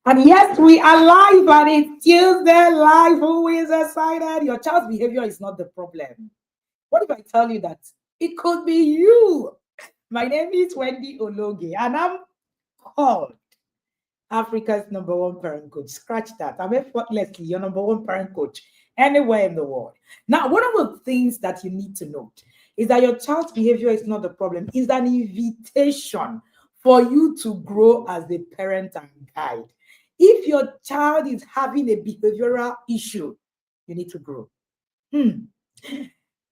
And yes, we are live and it's Tuesday live. Who is excited? Your child's behavior is not the problem. What if I tell you that it could be you? My name is Wendy Ologe and I'm called Africa's number one parent coach. Scratch that. I'm effortlessly your number one parent coach anywhere in the world. Now, one of the things that you need to note is that your child's behavior is not the problem, it's an invitation for you to grow as a parent and guide. If your child is having a behavioral issue, you need to grow.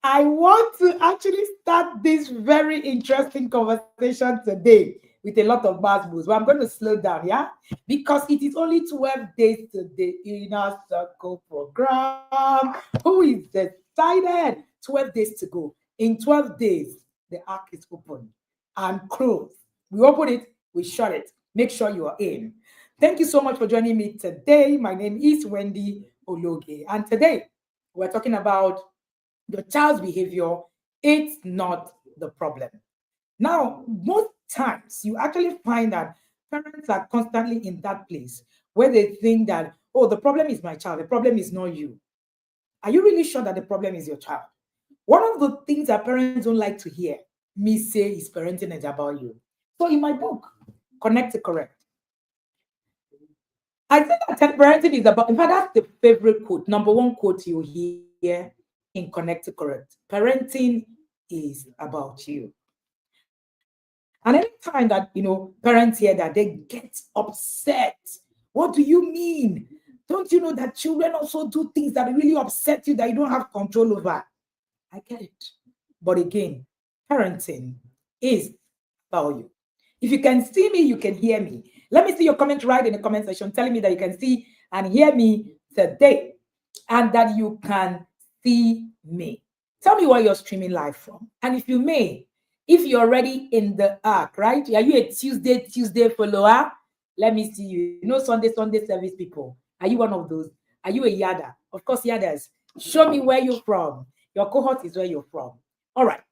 I want to actually start this very interesting conversation today with a lot of bad moves, but I'm going to slow down, yeah? Because it is only 12 days to the Inner Circle program. Who is excited? 12 days to go. In 12 days, the arc is open and closed. We open it, we shut it. Make sure you are in. Thank you so much for joining me today. My name is Wendy Ologe, and today we're talking about your child's behavior. It's not the problem. Now, most times you actually find that parents are constantly in that place where they think that, oh, the problem is my child, the problem is not you. Are you really sure that the problem is your child? One of the things that parents don't like to hear me say is parenting is about you. So in my book, Connect to Correct, I think that parenting is about, in fact, that's the favorite quote, number one quote you hear in Connect to Correct. Parenting is about you. And anytime that, parents hear that, they get upset. What do you mean? Don't you know that children also do things that really upset you that you don't have control over? I get it. But again, parenting is about you. If you can see me, you can hear me. Let me see your comment right in the comment section telling me that you can see and hear me today and that you can see me. Tell me where you're streaming live from. And if you may, if you're already in the arc, right? Are you a Tuesday follower? Let me see you. You know, Sunday service people. Are you one of those? Are you a Yada? Of course, Yadas. Show me where you're from. Your cohort is where you're from. All right.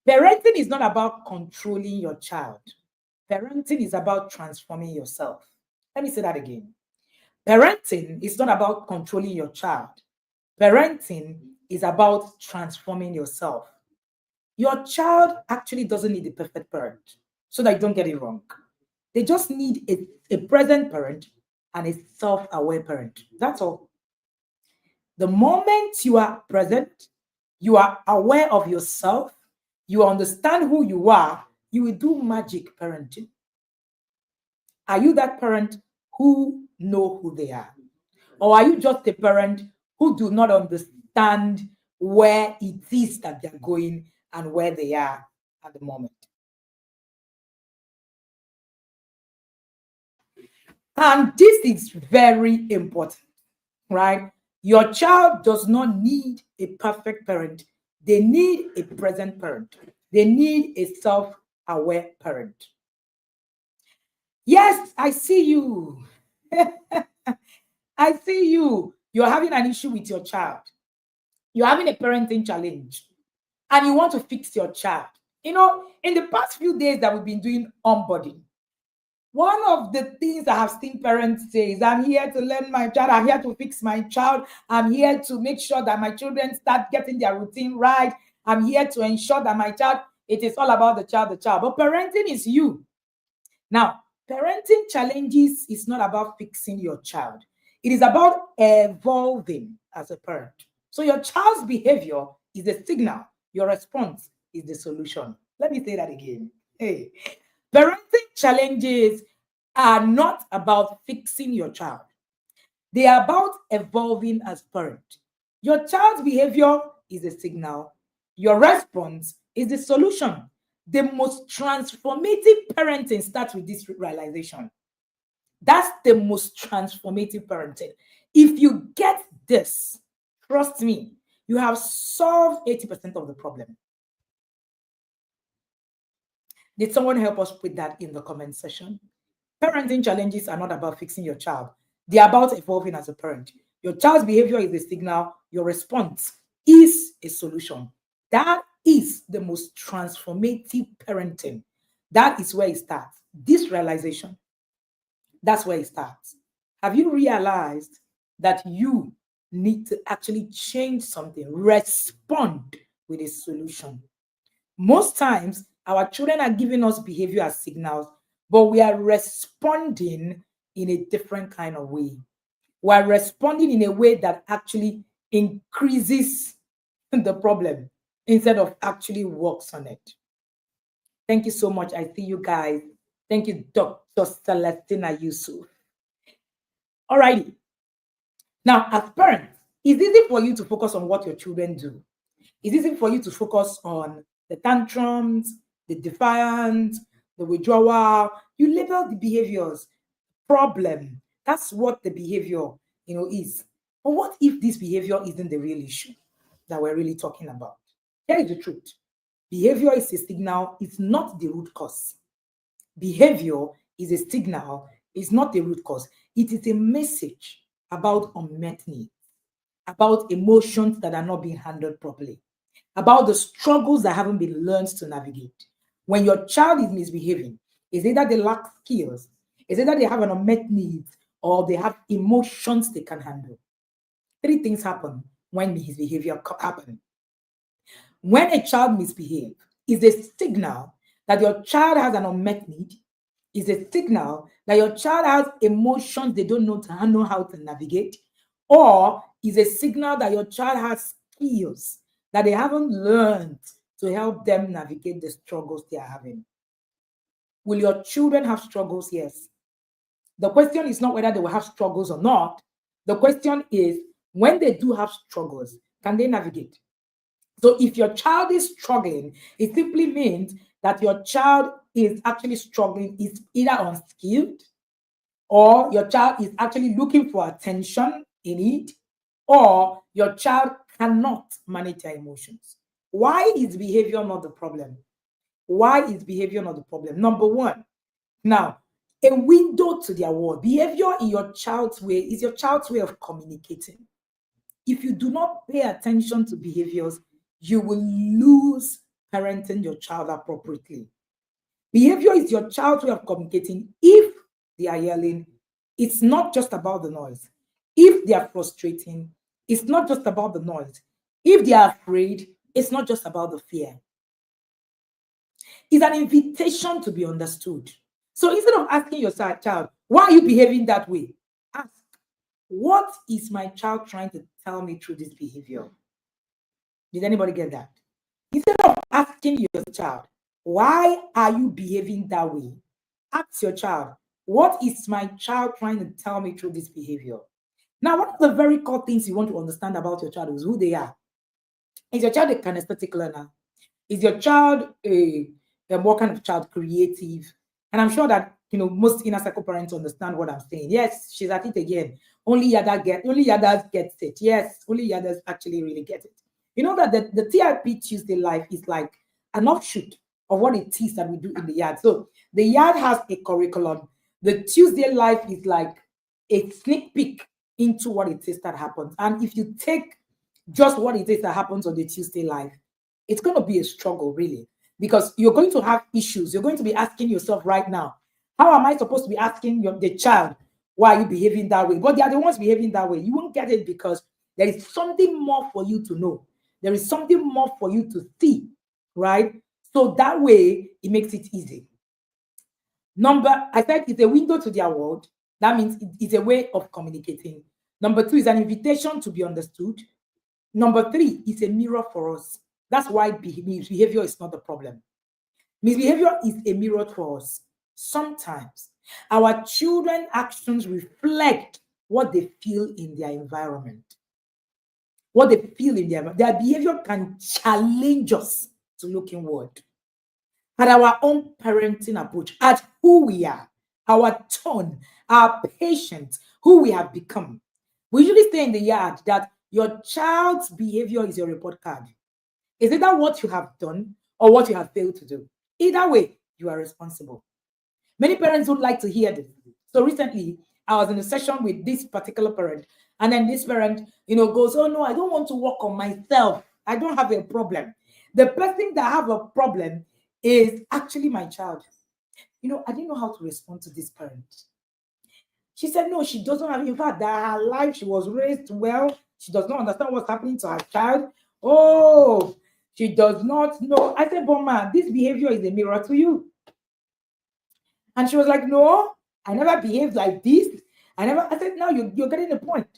Parenting is not about controlling your child. Parenting is about transforming yourself. Let me say that again. Parenting is not about controlling your child. Parenting is about transforming yourself. Your child actually doesn't need a perfect parent, so that you don't get it wrong. They just need a present parent and a self-aware parent. That's all. The moment you are present, you are aware of yourself, you understand who you are, you will do magic parenting. Are you that parent who know who they are? Or are you just a parent who do not understand where it is that they're going and where they are at the moment? And this is very important, right? Your child does not need a perfect parent. They need a present parent. They need a self-aware parent. Yes, I see you. I see you. You're having an issue with your child. You're having a parenting challenge and you want to fix your child. You know, in the past few days that we've been doing onboarding, one of the things I have seen parents say is, I'm here to learn my child, I'm here to fix my child, I'm here to make sure that my children start getting their routine right, I'm here to ensure that my child, it is all about the child. But parenting is you. Now, parenting challenges is not about fixing your child. It is about evolving as a parent. So your child's behavior is the signal. Your response is the solution. Let me say that again. Hey, parenting challenges are not about fixing your child. They are about evolving as parent. Your child's behavior is a signal. Your response is the solution. The most transformative parenting starts with this realization. That's the most transformative parenting. If you get this, trust me, you have solved 80% of the problem. Did someone help us put that in the comment section? Parenting challenges are not about fixing your child. They are about evolving as a parent. Your child's behavior is a signal. Your response is a solution. That is the most transformative parenting. That is where it starts. This realization That's where it starts. Have you realized that you need to actually change something, respond with a solution? Most times, our children are giving us behavior as signals, but we are responding in a different kind of way. We are responding in a way that actually increases the problem instead of actually works on it. Thank you so much. I see you guys. Thank you, Dr. Celestina Yusuf. All righty. Now, as parents, it's easy for you to focus on what your children do. It's easy for you to focus on the tantrums, the defiance, the withdrawal. You label the behaviors problem. That's what the behavior, is. But what if this behavior isn't the real issue that we're really talking about? Here is the truth. Behavior is a signal, it's not the root cause. Behavior is a signal, it's not the root cause. It is a message about unmet needs, about emotions that are not being handled properly, about the struggles that haven't been learned to navigate. When your child is misbehaving, it's either they lack skills, it's either they have an unmet need, or they have emotions they can handle. Three things happen when misbehavior happens. When a child misbehaves, is a signal that your child has an unmet need, is a signal that your child has emotions they don't know how to navigate, or is a signal that your child has skills that they haven't learned to help them navigate the struggles they are having. Will your children have struggles? Yes. The question is not whether they will have struggles or not. The question is, when they do have struggles, can they navigate? So if your child is struggling, it simply means that your child is actually struggling, is either unskilled, or your child is actually looking for attention in it, or your child cannot manage their emotions. Why is behavior not the problem? Why is behavior not the problem? Number one, now, a window to their world. Behavior in your child's way is your child's way of communicating. If you do not pay attention to behaviors, you will lose parenting your child appropriately. Behavior is your child's way of communicating. If they are yelling, it's not just about the noise. If they are frustrating, it's not just about the noise. If they are afraid, it's not just about the fear. It's an invitation to be understood. So instead of asking your child, why are you behaving that way? Ask, what is my child trying to tell me through this behavior? Did anybody get that? Instead of asking your child, why are you behaving that way? Ask your child, what is my child trying to tell me through this behavior? Now, one of the very core things you want to understand about your child is who they are. Is your child a kinesthetic learner? Is your child what kind of child? Creative? And I'm sure that most inner circle parents understand what I'm saying. Yes, she's at it again. Only Yadas gets it. Yes, only Yadas actually really get it. You know that the TRP Tuesday Life is like an offshoot of what it is that we do in the yard. So the yard has a curriculum. The Tuesday Life is like a sneak peek into what it is that happens. And if you take just what it is that happens on the Tuesday Life, it's going to be a struggle, really, because you're going to have issues. You're going to be asking yourself right now, how am I supposed to be asking the child, why are you behaving that way? But they are the ones behaving that way. You won't get it because there is something more for you to know. There is something more for you to see, right? So that way, it makes it easy. I said it's a window to their world. That means it's a way of communicating. Number two is an invitation to be understood. Number three is a mirror for us. That's why misbehavior is not the problem. Misbehavior is a mirror for us. Sometimes our children's actions reflect what they feel in their environment. What they feel in their behavior can challenge us to look inward at our own parenting approach, at who we are, our tone, our patience, who we have become. We usually say in the yard that your child's behavior is your report card. Is it that what you have done or what you have failed to do? Either way, you are responsible. Many parents would like to hear this. So recently, I was in a session with this particular parent, and then this parent, goes, oh no, I don't want to work on myself. I don't have a problem. The person that have a problem is actually my child. I didn't know how to respond to this parent. She said, no, she doesn't have, in fact, that her life, she was raised well. She does not understand what's happening to her child. Oh, she does not know. I said, but ma, this behavior is a mirror to you. And she was like, no, I never behaved like this. I said, no, you're getting the point.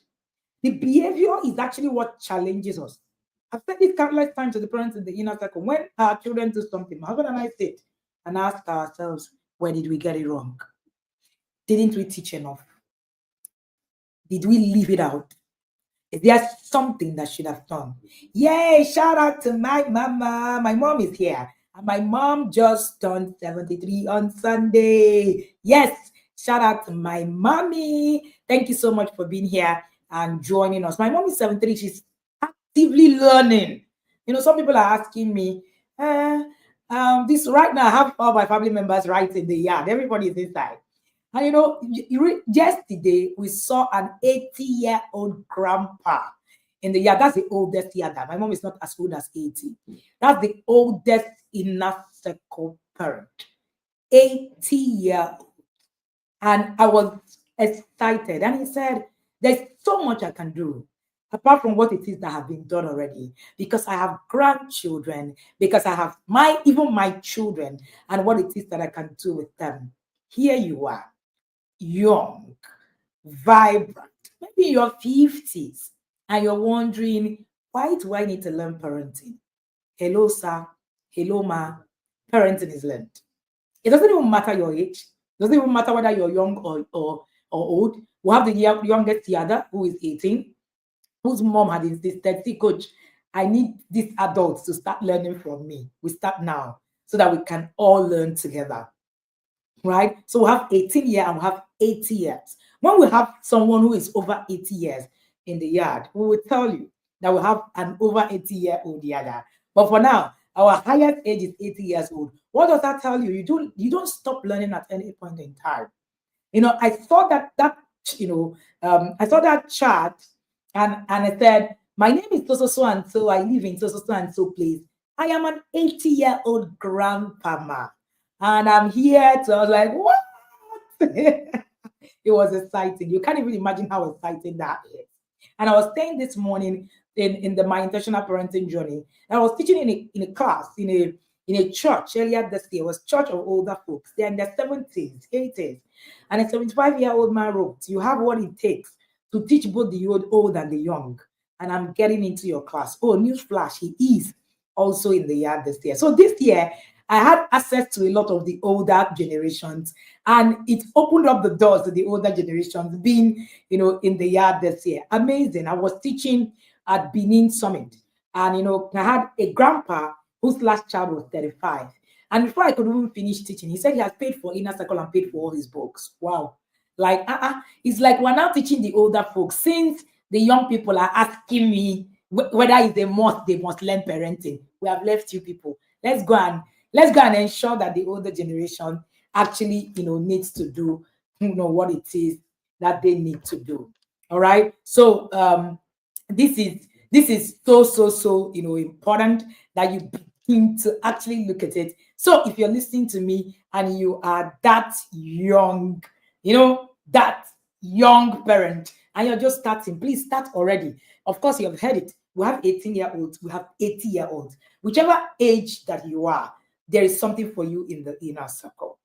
The behavior is actually what challenges us. I've said this countless times to the parents in the inner circle. When our children do something, my husband and I sit and ask ourselves, where did we get it wrong? Didn't we teach enough? Did we leave it out? Is there something that should have done? Yay, shout out to my mama. My mom is here. And my mom just turned 73 on Sunday. Yes, shout out to my mommy. Thank you so much for being here and joining us. My mom is 73. She's actively learning. You know, some people are asking me, this right now, I have all my family members right in the yard. Everybody is inside. And you know, yesterday we saw an 80-year-old grandpa in the yard. That's the oldest yard. My mom is not as old as 80. That's the oldest inner circle parent. 80-year-old. And I was excited. And he said, there's so much I can do apart from what it is that have been done already, because I have grandchildren, because I have even my children, and what it is that I can do with them. Here you are, young, vibrant, maybe in your 50s, and you're wondering, why do I need to learn parenting? Hello, sir. Hello, ma. Parenting is learned. It doesn't even matter your age. It doesn't even matter whether you're young or old. We have the youngest Yada, who is 18, whose mom had insisted, see, coach, I need these adults to start learning from me. We start now so that we can all learn together. Right? So we have 18 years and we have 80 years. When we have someone who is over 80 years in the yard, we will tell you that we have an over 80-year-old yada. But for now, our highest age is 80 years old. What does that tell you? You don't stop learning at any point in time. You know, I saw that I saw that chart and I said, my name is so and so. I live in so and so place. I am an 80-year-old grandpa. And I'm here to, I was like, what? It was exciting. You can't even imagine how exciting that is. And I was saying this morning in my intentional parenting journey, I was teaching in a class, in a church earlier this year. It was church of older folks. They're in their 70s, 80s. And a 75-year-old man wrote, you have what it takes to teach both the old and the young. And I'm getting into your class. Oh, newsflash, he is also in the yard this year. So this year, I had access to a lot of the older generations, and it opened up the doors to the older generations being, in the yard this year. Amazing. I was teaching at Benin Summit, and, I had a grandpa whose last child was 35. And before I could even finish teaching, he said he has paid for Inner Circle and paid for all his books. Wow. Like, it's like we're now teaching the older folks, since the young people are asking me whether it's a must, they must learn parenting. We have left you people. Let's go and ensure that the older generation actually, needs to do, what it is that they need to do. All right. So this is so important that you begin to actually look at it. So if you're listening to me and you are that young, that young parent, and you're just starting, please start already. Of course, you have heard it. We have 18-year-olds, we have 80-year-olds. Whichever age that you are, there is something for you in the inner circle.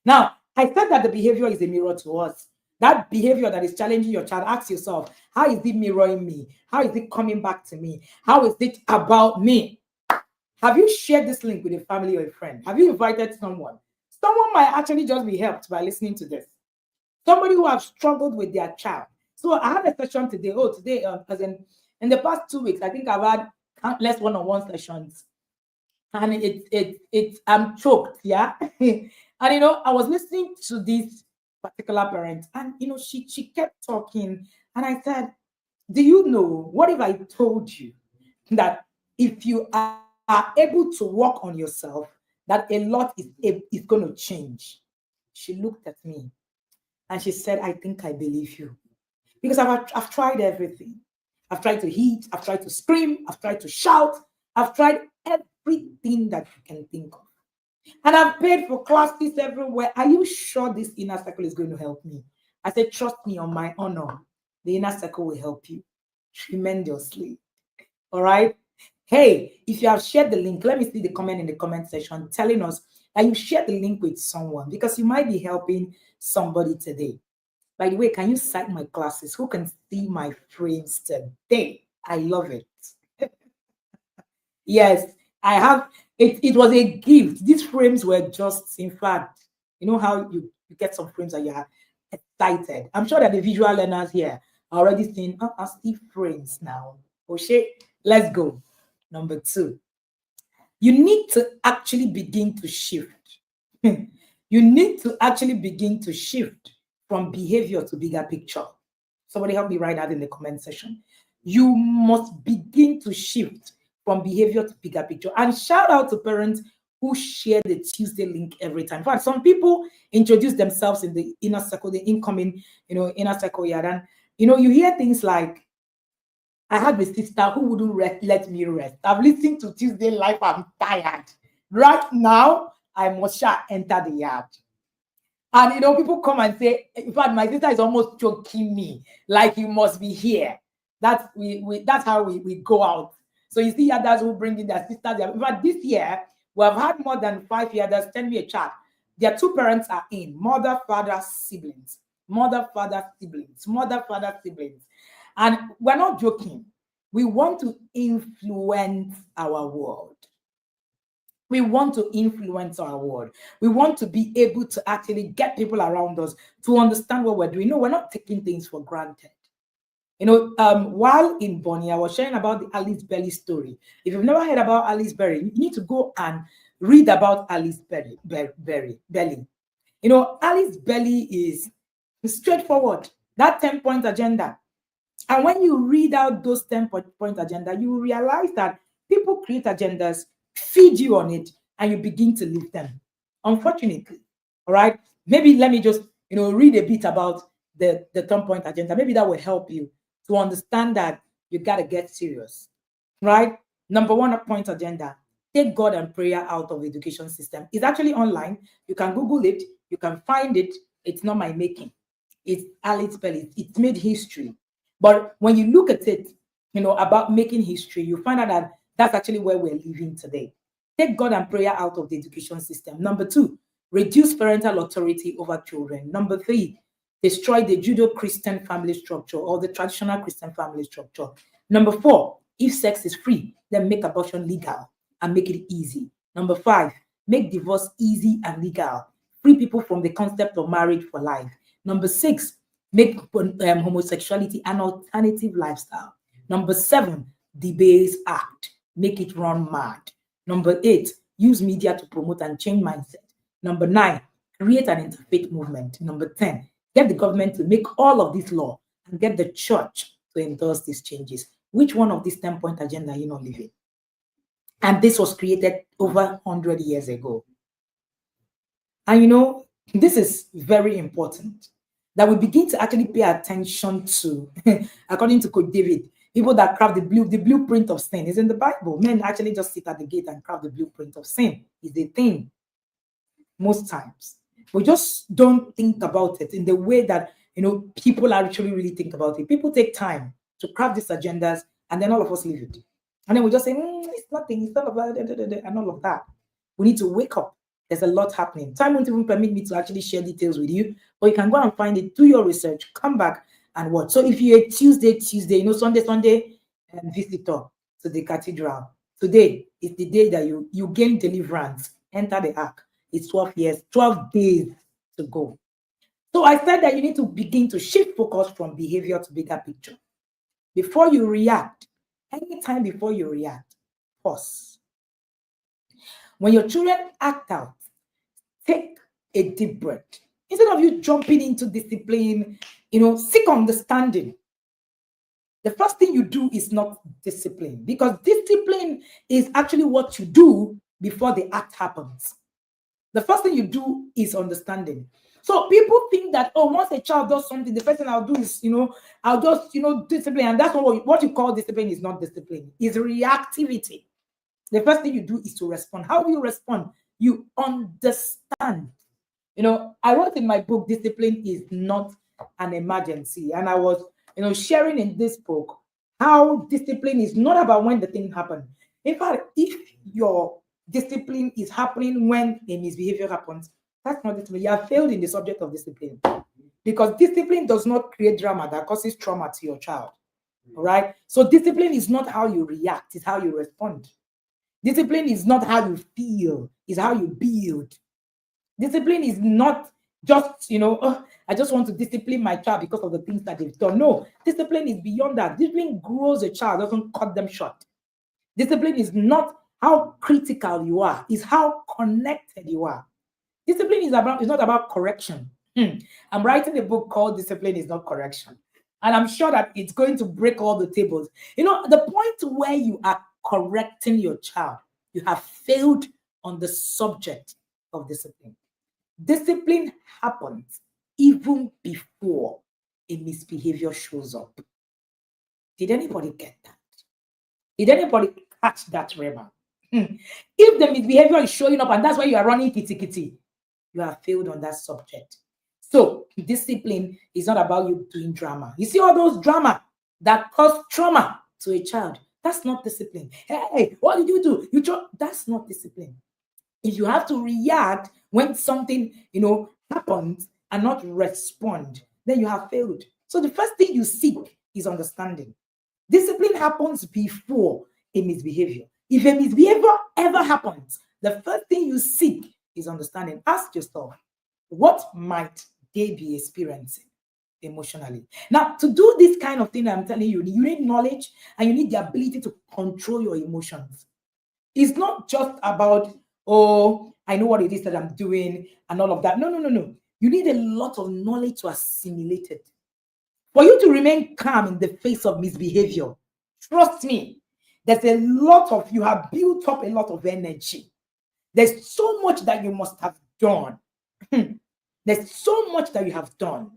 Now, I said that the behavior is a mirror to us. That behavior that is challenging your child, ask yourself, how is it mirroring me? How is it coming back to me? How is it about me? Have you shared this link with a family or a friend? Have you invited someone? Someone might actually just be helped by listening to this. Somebody who has struggled with their child. So I had a session today. As in the past 2 weeks, I think I've had countless one-on-one sessions. And I'm choked, yeah. And I was listening to this particular parent, and she kept talking, and I said, do you know, what if I told you that if you are able to work on yourself, that a lot is going to change? She looked at me and she said, I think I believe you, because I've tried everything. I've tried to hit, I've tried to scream, I've tried to shout, I've tried everything that you can think of. And I've paid for classes everywhere. Are you sure this inner circle is going to help me? I said, trust me on my honor. The inner circle will help you tremendously. All right. Hey, if you have shared the link, let me see the comment in the comment section telling us that you shared the link with someone, because you might be helping somebody today. By the way, can you cite my classes? Who can see my frames today? I love it. Yes, I have. It was a gift. These frames were just, in fact, you know how you get some frames that you are excited. I'm sure that the visual learners here are already seeing, oh, I see frames now. Okay, let's go. Number 2, you need to actually begin to shift. You need to actually begin to shift from behavior to bigger picture. Somebody help me write that in the comment section. You must begin to shift from behavior to bigger picture. And shout out to parents who share the Tuesday link every time. In fact, some people introduce themselves in the inner circle, the incoming, inner circle. Yeah, and you hear things like, I had a sister who wouldn't let me rest. I've listened to Tuesday Life. I'm tired. Right now, I must enter the yard. And people come and say, in fact, my sister is almost choking me. Like, you must be here. That's how we go out. So you see others who bring in their sisters. In fact, this year, we have had more than 5 years. Send me a chat. Their 2 parents are in. Mother, father, siblings. Mother, father, siblings. Mother, father, siblings. And we're not joking. We want to influence our world. We want to influence our world. We want to be able to actually get people around us to understand what we're doing. No, we're not taking things for granted. While in Bonnie, I was sharing about the Alice Belly story. If you've never heard about Alice Berry, you need to go and read about Alice Belly. Alice Belly is straightforward. That 10-point agenda. And when you read out those 10-point agenda, you realize that people create agendas, feed you on it, and you begin to live them. Unfortunately, all right? Maybe let me just, read a bit about the 10-point agenda. Maybe that will help you to understand that you got to get serious, right? Number 1 point agenda, take God and prayer out of the education system. It's actually online. You can Google it. You can find it. It's not my making. It's Alice Belly. It's made history. But when you look at it, about making history, you find out that that's actually where we're living today. Take God and prayer out of the education system. Number 2, reduce parental authority over children. Number 3, destroy the Judeo-Christian family structure or the traditional Christian family structure. Number 4, if sex is free, then make abortion legal and make it easy. Number 5, make divorce easy and legal. Free people from the concept of marriage for life. Number 6, make homosexuality an alternative lifestyle. Number 7, debase act, make it run mad. Number 8, use media to promote and change mindset. Number 9, create an interfaith movement. Number 10, get the government to make all of this law and get the church to endorse these changes. Which one of these 10-point agenda are you not living? And this was created over 100 years ago. And this is very important, that we begin to actually pay attention to, according to Coach David, people that craft the blueprint of sin is in the Bible. Men actually just sit at the gate and craft the blueprint of sin. Is a thing most times. We just don't think about it in the way that, people actually really think about it. People take time to craft these agendas, and then all of us leave it. And then we just say, it's nothing, it's not about it, and all of that. We need to wake up. There's a lot happening. Time won't even permit me to actually share details with you, but you can go and find it, do your research, come back and watch. So if you're a Tuesday, Sunday visitor to the cathedral, today is the day that you gain deliverance, enter the ark. It's 12 days to go. So I said that you need to begin to shift focus from behavior to bigger picture. Before you react, anytime before you react, pause. When your children act out, take a deep breath. Instead of you jumping into discipline, seek understanding. The first thing you do is not discipline, because discipline is actually what you do before the act happens. The first thing you do is understanding. So people think that, once a child does something, the first thing I'll do is, I'll just, discipline. And that's what you call discipline is not discipline. It's reactivity. The first thing you do is to respond. How do you respond? You understand. I wrote in my book, discipline is not an emergency. And I was, sharing in this book how discipline is not about when the thing happened. In fact, if your discipline is happening when a misbehavior happens, that's not discipline. You have failed in the subject of discipline. Because discipline does not create drama that causes trauma to your child. All right? So discipline is not how you react, it's how you respond. Discipline is not how you feel, it's how you build. Discipline is not just, oh, I just want to discipline my child because of the things that they've done. No, discipline is beyond that. Discipline grows a child, doesn't cut them short. Discipline is not how critical you are, it's how connected you are. Discipline is not about correction. I'm writing a book called Discipline is Not Correction. And I'm sure that it's going to break all the tables. The point where you are correcting your child, you have failed on the subject of discipline. Discipline happens even before a misbehavior shows up. Did anybody get that? Did anybody catch that, Rema? If the misbehavior is showing up and that's why you are running kitty, you have failed on that subject. So discipline is not about you doing drama. You see all those drama that cause trauma to a child. That's not discipline. Hey, what did you do? That's not discipline. If you have to react when something, happens and not respond, then you have failed. So the first thing you seek is understanding. Discipline happens before a misbehavior. If a misbehavior ever happens, the first thing you seek is understanding. Ask yourself, what might they be experiencing emotionally? Now, to do this kind of thing, I'm telling you, you need knowledge and you need the ability to control your emotions. It's not just about, oh, I know what it is that I'm doing and all of that. No. You need a lot of knowledge to assimilate it. For you to remain calm in the face of misbehavior, trust me, you have built up a lot of energy. There's so much that you must have done. There's so much that you have done.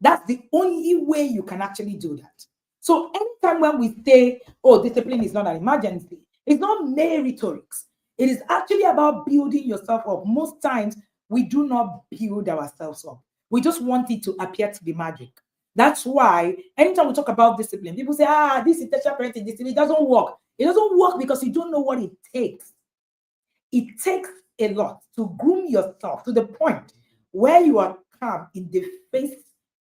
That's the only way you can actually do that. So anytime when we say, oh, discipline is not an emergency, it's not mere rhetorics. It is actually about building yourself up. Most times, we do not build ourselves up. We just want it to appear to be magic. That's why anytime we talk about discipline, people say, this intentional parenting discipline doesn't work. It doesn't work because you don't know what it takes. It takes a lot to groom yourself to the point where you are calm in the face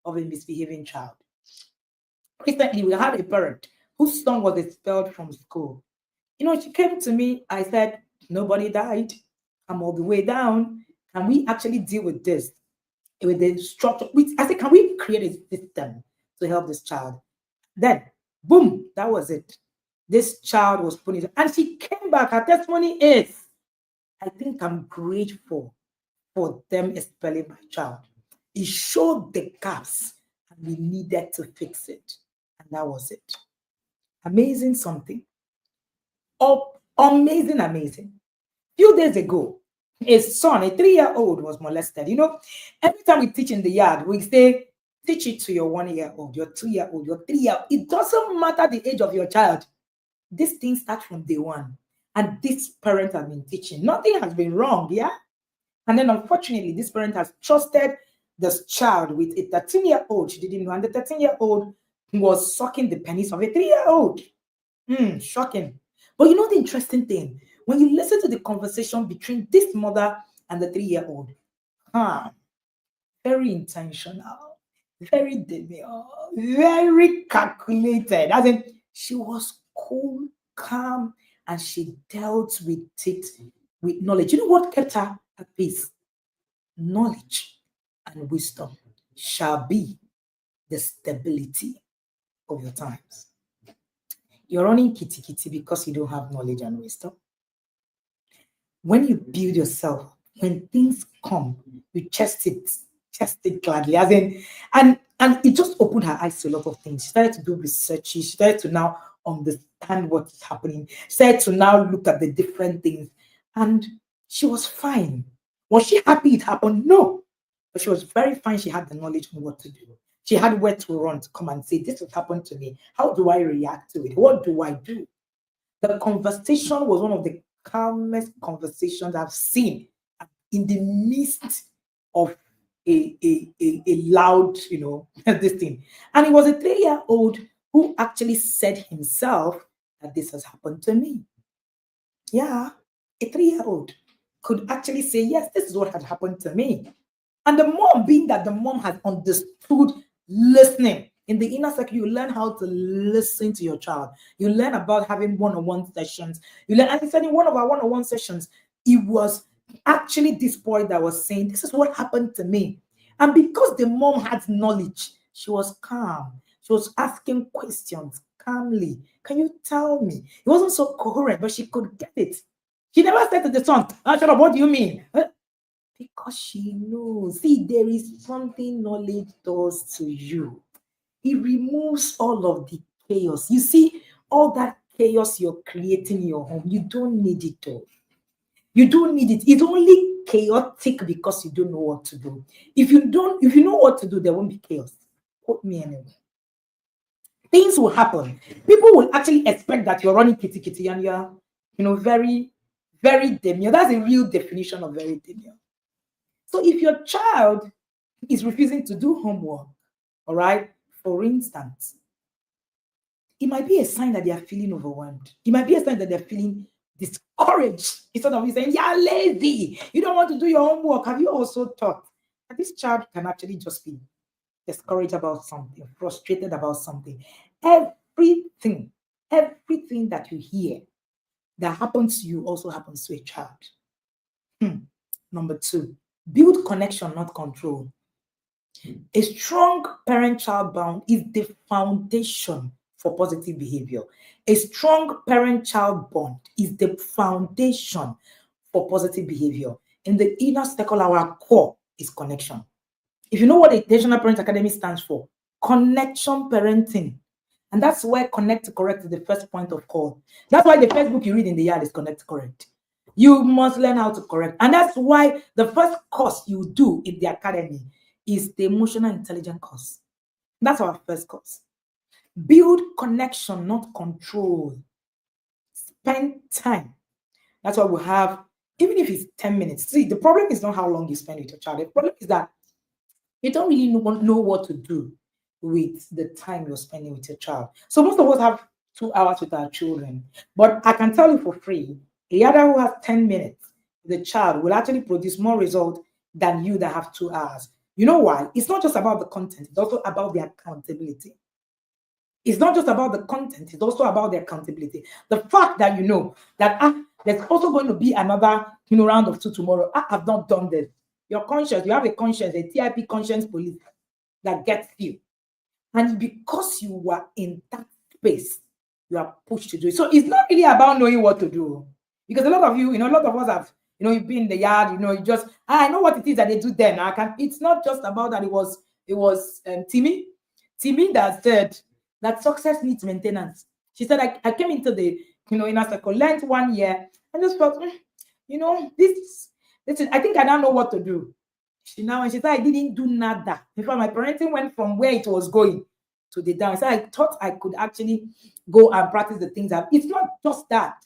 of a misbehaving child. Recently, we had a parent whose son was expelled from school. She came to me. I said, nobody died. I'm all the way down. Can we actually deal with this? With the structure? I said, can we create a system to help this child? Then, boom, that was it. This child was put in, and she came back. Her testimony is, I think I'm grateful for them expelling my child. It showed the gaps, and we needed to fix it. And that was it. Amazing something. Oh, amazing. A few days ago, a son, a 3-year-old, was molested. Every time we teach in the yard, we say, teach it to your 1-year-old, your 2-year-old, your 3-year-old. It doesn't matter the age of your child. This thing starts from day one. And this parent has been teaching. Nothing has been wrong, yeah? And then, unfortunately, this parent has trusted this child with a 13-year-old. She didn't know. And the 13-year-old was sucking the penis of a 3-year-old. Shocking. But the interesting thing, when you listen to the conversation between this mother and the 3-year-old, very intentional, very demure, very calculated. As in, she was cool, calm, and she dealt with it with knowledge. You know what kept her at peace? Knowledge and wisdom shall be the stability of your times. You're running kitty because you don't have knowledge and wisdom. When you build yourself, when things come, you chest it gladly. As in, and it just opened her eyes to a lot of things. She started to do research. She started to now understand what is happening. She started to now look at the different things. And she was fine. Was she happy it happened? No. But she was very fine. She had the knowledge on what to do. She had where to run to come and say, this has happened to me. How do I react to it? What do I do? The conversation was one of the calmest conversations I've seen in the midst of a loud, this thing. And it was a 3-year-old who actually said himself that this has happened to me. Yeah, a 3-year-old could actually say, yes, this is what had happened to me. And the mom, being that the mom has understood listening. In the inner circle, you learn how to listen to your child. You learn about having one-on-one sessions. You learn, and he said in one of our one-on-one sessions, it was actually this boy that was saying, this is what happened to me. And because the mom had knowledge, she was calm. She was asking questions calmly. Can you tell me? It wasn't so coherent, but she could get it. She never said to the son, shut up, what do you mean? Because she knows. See, there is something knowledge does to you. It removes all of the chaos. You see, all that chaos you're creating in your home, you don't need it all. You don't need it. It's only chaotic because you don't know what to do. If you know what to do, there won't be chaos. Quote me anyway. Things will happen. People will actually expect that you're running kitty kitty and you're, very, very demure. That's a real definition of very demure. So if your child is refusing to do homework, all right, for instance, it might be a sign that they are feeling overwhelmed. It might be a sign that they're feeling discouraged. Instead of you saying, you're lazy, you don't want to do your homework. Have you also thought that this child can actually just be discouraged about something, frustrated about something? Everything that you hear that happens to you also happens to a child. Number 2, build connection, not control. A strong parent-child bond is the foundation for positive behavior. A strong parent-child bond is the foundation for positive behavior. In the inner circle, our core is connection. If you know what the Intentional Parent Academy stands for, connection parenting. And that's where Connect to Correct is the first point of call. That's why the first book you read in the yard is Connect to Correct. You must learn how to correct. And that's why the first course you do in the academy is the emotional intelligence course. That's our first course. Build connection, not control. Spend time. That's why we have, even if it's 10 minutes. See, the problem is not how long you spend with your child. The problem is that you don't really know what to do with the time you're spending with your child. So most of us have 2 hours with our children. But I can tell you for free, the other who has 10 minutes, the child will actually produce more result than you that have 2 hours. You know why? It's not just about the content. It's also about the accountability. It's not just about the content. It's also about the accountability. The fact that you know that there's also going to be another round of 2 tomorrow. I have not done this. Your conscience, you have a conscience, a TIP conscience police that gets you. And because you were in that space, you are pushed to do it. So it's not really about knowing what to do. Because a lot of you, a lot of us have, you've been in the yard, you just, I know what it is that they do then. It's not just about that. It was Timmy that said that success needs maintenance. She said, I came into the, inner circle, learned 1 year, and just felt, this is, I think I now know what to do. She said, I didn't do nada. In fact, my parenting went from where it was going to the down. So I thought I could actually go and practice the things that, it's not just that.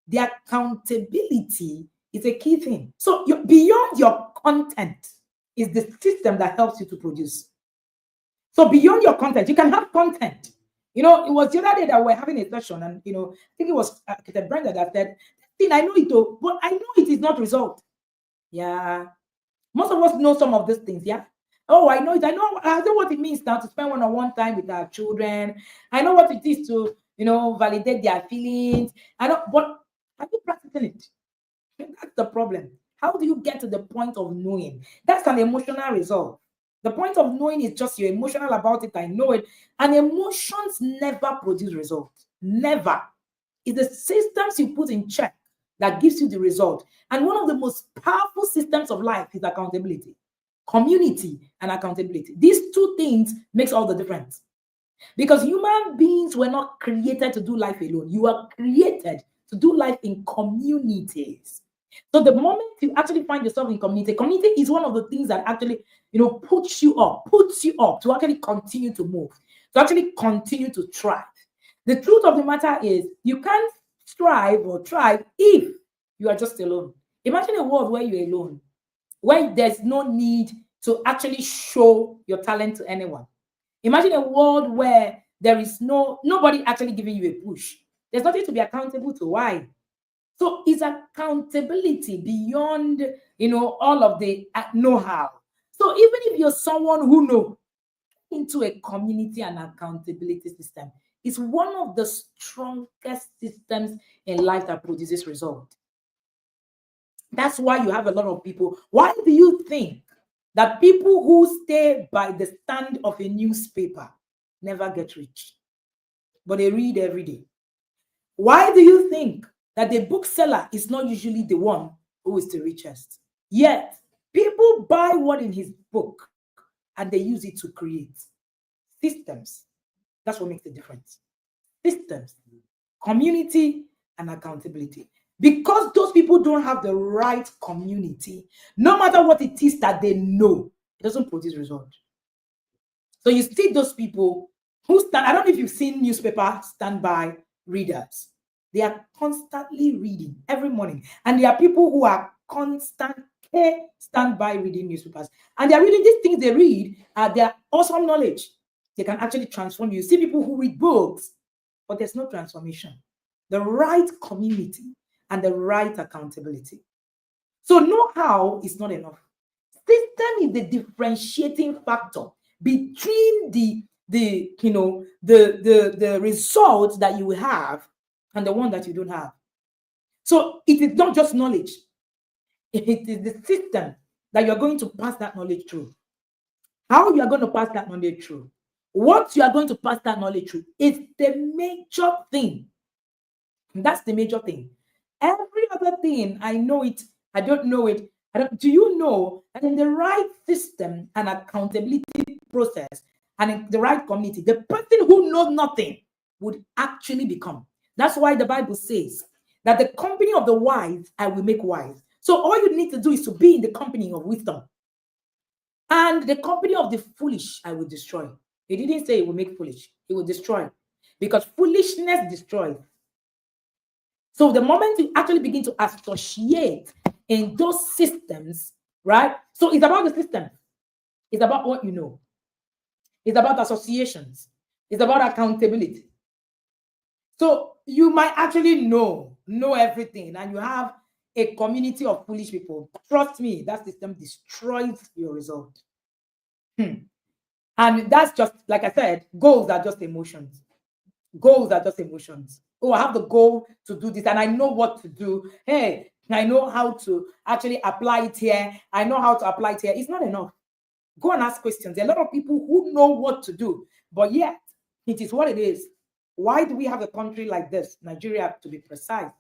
The accountability is a key thing. So beyond your content is the system that helps you to produce. So beyond your content, you can have content. It was the other day that we're having a session, and I think it was Brenda that said, I know it though, but I know it is not result. Yeah. Most of us know some of these things, yeah. Oh, I know it. I know what it means now to spend one-on-one time with our children. I know what it is to, validate their feelings. I know, but are you practicing it? That's the problem. How do you get to the point of knowing? That's an emotional result. The point of knowing is just you're emotional about it. I know it. And emotions never produce results. Never. It's the systems you put in check that gives you the result. And one of the most powerful systems of life is accountability. Community and accountability. These 2 things makes all the difference. Because human beings were not created to do life alone. You are created to do life in communities. So the moment you actually find yourself in community is one of the things that actually, puts you up to actually continue to move, to actually continue to thrive. The truth of the matter is you can't strive or thrive if you are just alone. Imagine a world where you're alone, where there's no need to actually show your talent to anyone. Imagine a world where there is nobody actually giving you a push. There's nothing to be accountable to. Why? So it's accountability beyond, all of the know-how. So even if you're someone who knows, into a community and accountability system is one of the strongest systems in life that produces result. That's why you have a lot of people. Why do you think that people who stay by the stand of a newspaper never get rich, but they read every day? Why do you think that the bookseller is not usually the one who is the richest? Yet, people buy what in his book and they use it to create systems. That's what makes the difference. Systems, community, and accountability. Because those people don't have the right community, no matter what it is that they know, it doesn't produce results. So you see those people who stand, I don't know if you've seen newspaper standby readers. They are constantly reading every morning. And there are people who are constantly standby reading newspapers. And they are reading these things they read, they are awesome knowledge. They can actually transform you. You see people who read books, but there's no transformation. The right community and the right accountability. So know-how is not enough. System is the differentiating factor between the results that you have and the one that you don't have. So it is not just knowledge. It is the system that you're going to pass that knowledge through. How you are going to pass that knowledge through. What you are going to pass that knowledge through is the major thing. That's the major thing. Every other thing, I know it, I don't know it. Do you know that in the right system and accountability process and in the right community, the person who knows nothing would actually become. That's why the Bible says that the company of the wise I will make wise. So all you need to do is to be in the company of wisdom. And the company of the foolish I will destroy. He didn't say it will make foolish. It will destroy. Because foolishness destroys. So the moment you actually begin to associate in those systems, right? So it's about the system. It's about what you know. It's about associations. It's about accountability. So you might actually know everything, and you have a community of foolish people. Trust me, that system destroys your result. And that's just, like I said, goals are just emotions. Goals are just emotions. Oh, I have the goal to do this and I know what to do. Hey, I know how to actually apply it here. I know how to apply it here. It's not enough. Go and ask questions. There are a lot of people who know what to do, but yet it is what it is. Why do we have a country like this, Nigeria, to be precise?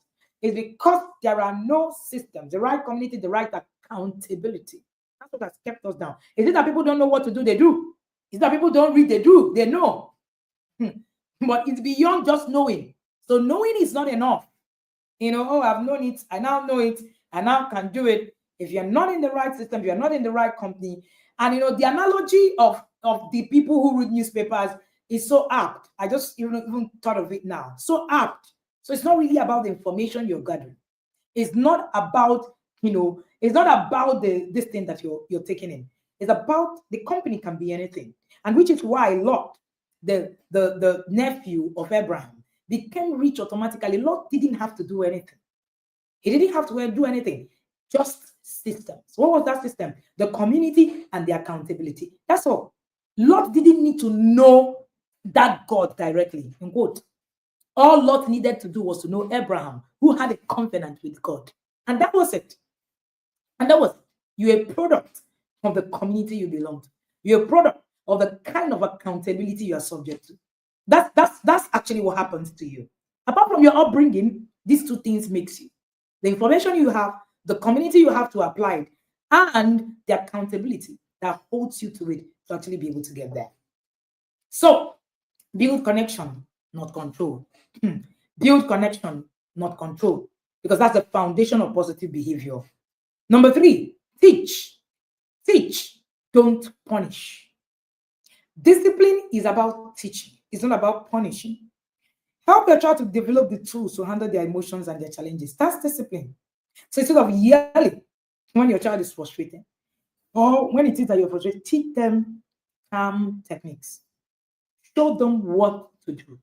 It's because there are no systems, the right community, the right accountability. That's what has kept us down. Is it that people don't know what to do? They do. Is it that people don't read? They do. They know. But it's beyond just knowing. So knowing is not enough. Oh, I've known it. I now know it. I now can do it. If you're not in the right system, if you're not in the right company. And, the analogy of the people who read newspapers is so apt. I just even thought of it now. So apt. So it's not really about the information you're gathering. It's not about, it's not about this thing that you're taking in. It's about the company can be anything. And which is why Lot, the nephew of Abraham, became rich automatically. Lot didn't have to do anything. He didn't have to do anything. Just systems. What was that system? The community and the accountability. That's all. Lot didn't need to know that God directly. In quote. All Lot needed to do was to know Abraham, who had a covenant with God. And that was it. And that was it. You're a product of the community you belong to. You're a product of the kind of accountability you are subject to. That's actually what happens to you. Apart from your upbringing, these two things makes you. The information you have, the community you have to apply it, and the accountability that holds you to it to actually be able to get there. So, build connection, not control. Build connection, not control. Because that's the foundation of positive behavior. Number 3, teach. Teach, don't punish. Discipline is about teaching. It's not about punishing. Help your child to develop the tools to handle their emotions and their challenges. That's discipline. So instead of yelling when your child is frustrated, Or when it is that you're frustrated, teach them calm techniques. Show them what to do.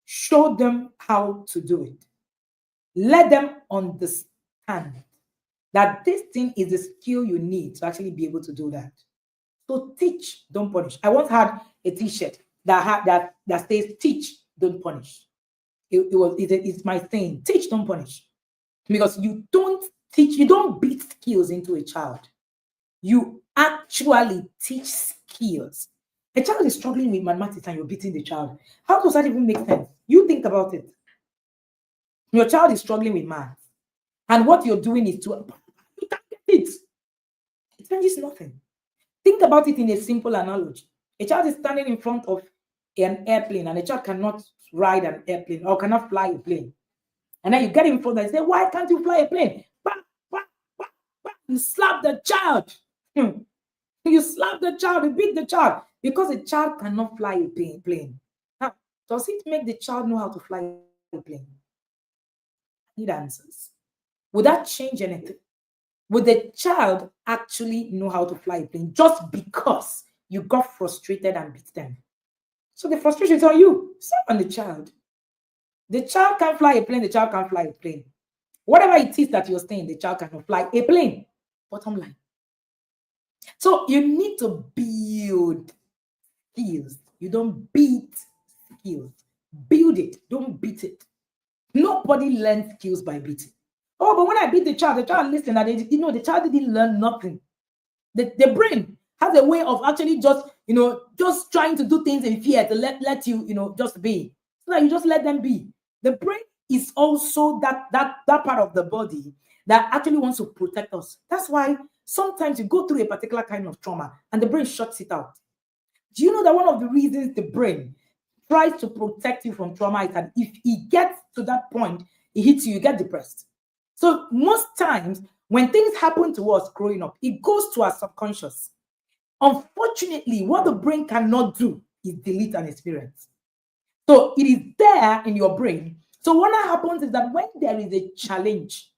Show them how to do it. Let them understand that this thing is a skill you need to actually be able to do that. So teach, don't punish. I once had a T-shirt that says "Teach, don't punish." It's my thing. Teach, don't punish, because you don't teach, you don't beat skills into a child. You actually teach skills. A child is struggling with mathematics and you're beating the child. How does that even make sense? You think about it. Your child is struggling with math, and what you're doing is to you can't get it. It changes nothing. Think about it in a simple analogy. A child is standing in front of an airplane, and a child cannot ride an airplane or cannot fly a plane. And then you get in front and say, "Why can't you fly a plane?" Bah, bah, bah, bah. You slap the child. You slap the child, you beat the child because a child cannot fly a plane. Now, does it make the child know how to fly a plane? I need answers. Would that change anything? Would the child actually know how to fly a plane just because you got frustrated and beat them? So the frustration is on you, it's not on the child. The child can't fly a plane, the child can't fly a plane. Whatever it is that you're saying, the child cannot fly a plane. Bottom line. So you need to build skills. You don't beat skills. Build it, don't beat it. Nobody learns skills by beating. Oh, but when I beat the child listened, and the child didn't learn nothing. The brain has a way of actually just trying to do things in fear to let you, just be. So that you just let them be. The brain is also that part of the body that actually wants to protect us. That's why sometimes you go through a particular kind of trauma and the brain shuts it out. Do you know that one of the reasons the brain tries to protect you from trauma is that if it gets to that point, it hits you, you get depressed. So most times when things happen to us growing up, it goes to our subconscious. Unfortunately, what the brain cannot do is delete an experience. So it is there in your brain. So what happens is that when there is a challenge,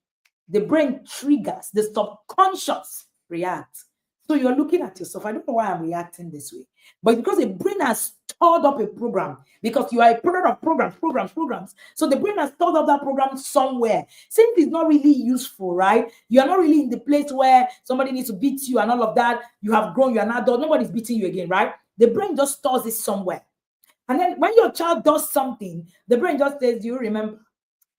the brain triggers, the subconscious reacts. So you're looking at yourself. I don't know why I'm reacting this way, but because the brain has stored up a program, because you are a product of programs. So the brain has stored up that program somewhere. Since it's not really useful, right? You are not really in the place where somebody needs to beat you and all of that. You have grown, you're an adult, nobody's beating you again, right? The brain just stores it somewhere. And then when your child does something, the brain just says, "Do you remember?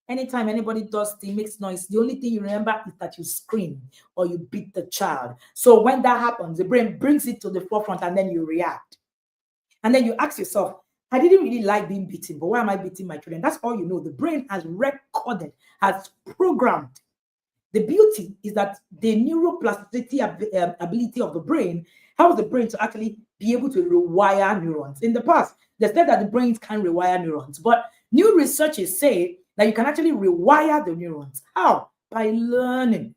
Anytime anybody does things, makes noise, the only thing you remember is that you scream or you beat the child." So when that happens, the brain brings it to the forefront and then you react. And then you ask yourself, "I didn't really like being beaten, but why am I beating my children?" That's all you know. The brain has recorded, has programmed. The beauty is that the neuroplasticity ability of the brain helps the brain to actually be able to rewire neurons. In the past, they said that the brains can't rewire neurons, but new researchers say that you can actually rewire the neurons. How? By learning.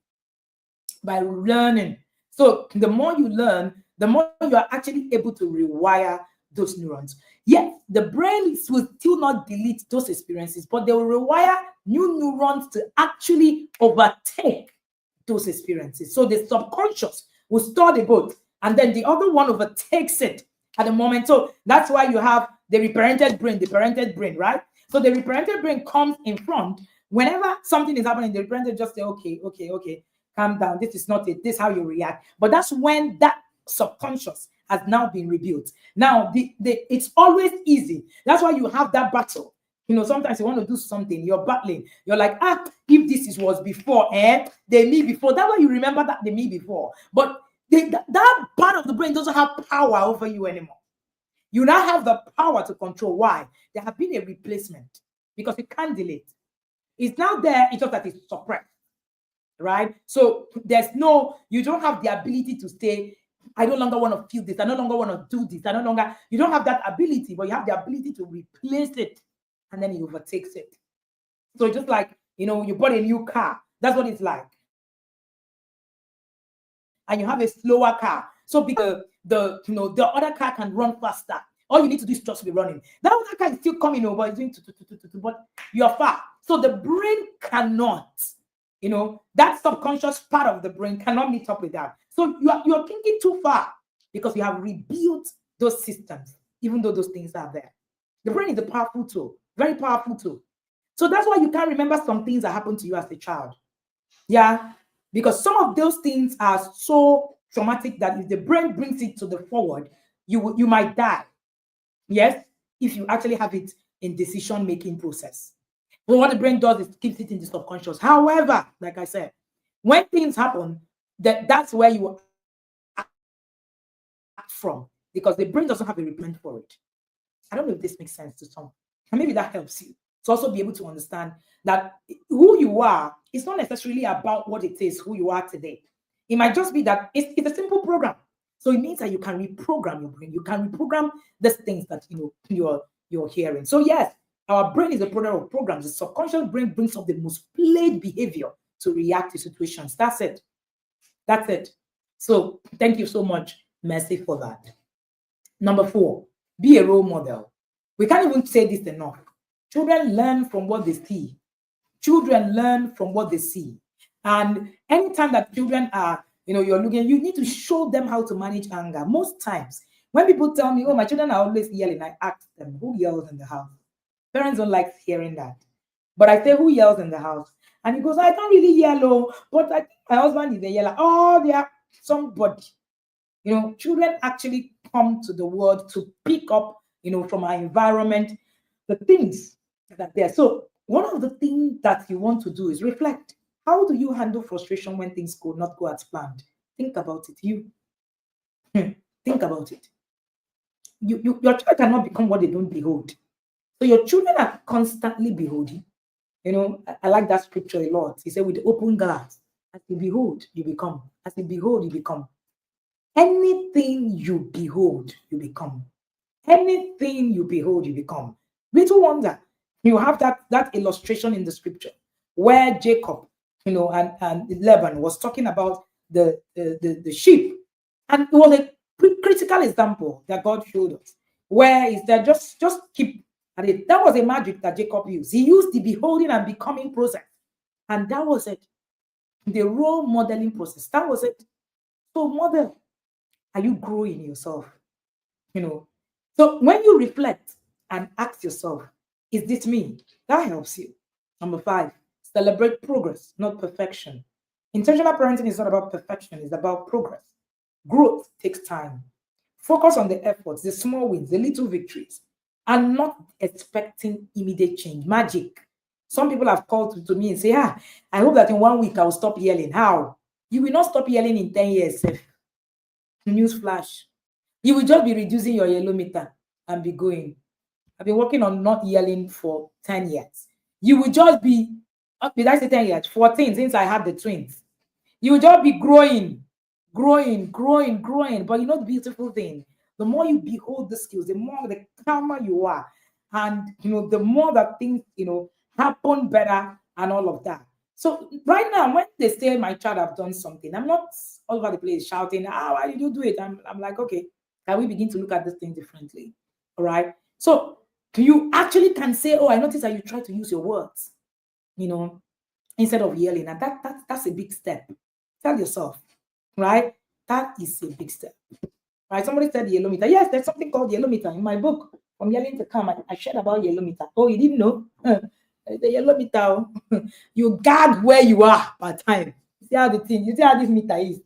By learning. So the more you learn, the more you are actually able to rewire those neurons. Yet the brain will still not delete those experiences, but they will rewire new neurons to actually overtake those experiences. So the subconscious will store the both, and then the other one overtakes it at the moment. So that's why you have the reparented brain, right? So the reparented brain comes in front. Whenever something is happening, the reparented just say, okay, calm down. This is not it. This is how you react. But that's when that subconscious has now been rebuilt. It's always easy. That's why you have that battle. Sometimes you want to do something, you're battling. You're like, if this was before, the me before. That's why you remember that the me before. But that part of the brain doesn't have power over you anymore. You now have the power to control. Why? There have been a replacement because you can't delete. It's now there, it's just that it's suppressed, right? So you don't have the ability to say, "I no longer want to feel this. I no longer want to do this. You don't have that ability, but you have the ability to replace it, and then it overtakes it. So just like, you bought a new car. That's what it's like. And you have a slower car. So because the other car can run faster. All you need to do is just be running. That other car is still coming over, it's doing but you're far. So the brain cannot, that subconscious part of the brain cannot meet up with that. So you're thinking too far because you have rebuilt those systems, even though those things are there. The brain is a powerful tool, very powerful tool. So that's why you can't remember some things that happened to you as a child. Yeah, because some of those things are so traumatic that if the brain brings it to the forward, you might die. Yes, if you actually have it in decision-making process. So what the brain does is keeps it in the subconscious. However, like I said, when things happen, that's where you act from, because the brain doesn't have a replant for it. I don't know if this makes sense to some. And maybe that helps you to also be able to understand that who you are is not necessarily about what it is, who you are today. It might just be that it's a simple program. So it means that you can reprogram your brain. You can reprogram these things that you're hearing. So yes, our brain is a product of programs. The subconscious brain brings up the most played behavior to react to situations. That's it. That's it. So thank you so much, Mercy, for that. Number 4, be a role model. We can't even say this enough. Children learn from what they see. Children learn from what they see. And anytime that children are, you're looking, you need to show them how to manage anger. Most times, when people tell me, oh, my children are always yelling, I ask them, who yells in the house? Parents don't like hearing that. But I say, who yells in the house? And he goes, I don't really yell, but I think my husband is a yeller. Oh, yeah, somebody. Children actually come to the world to pick up, from our environment, the things that they're. So one of the things that you want to do is reflect. How do you handle frustration when things could not go as planned? Think about it. Think about it. Your child cannot become what they don't behold. So your children are constantly beholding. I like that scripture a lot. He said, with open glass, as you behold, you become. As you behold, you become. Anything you behold, you become. Anything you behold, you become. Little wonder, you have that illustration in the scripture where Jacob, and Laban was talking about the sheep. And it was a critical example that God showed us, where is that just keep at it. That was a magic that Jacob used. He used the beholding and becoming process. And that was it. The role modeling process. That was it. So model. Are you growing yourself? So when you reflect and ask yourself, is this me? That helps you. Number 5, celebrate progress, not perfection. Intentional parenting is not about perfection, it's about progress. Growth takes time. Focus on the efforts, the small wins, the little victories, and not expecting immediate change, magic. Some people have called to me and say, I hope that in 1 week I will stop yelling. How? You will not stop yelling in 10 years. News flash. You will just be reducing your yellow meter and be going. I've been working on not yelling for 10 years. You will just be, did I say 10 years? 14 since I had the twins. You will just be growing. But the beautiful thing, the more you behold the skills, the calmer you are. And, the more that things, happen better and all of that. So right now, when they say my child have done something, I'm not all over the place shouting, why did you do it? I'm like, okay, can we begin to look at this thing differently? All right. So you actually can say, oh, I noticed that you try to use your words, instead of yelling. And that's a big step. Tell yourself, right? That is a big step. Right? Somebody said yellow meter. Yes, there's something called yellow meter in my book. From yelling to calm, I shared about yellow meter. Oh, you didn't know? The yellow meter, you gag where you are per time. You see how this meter is.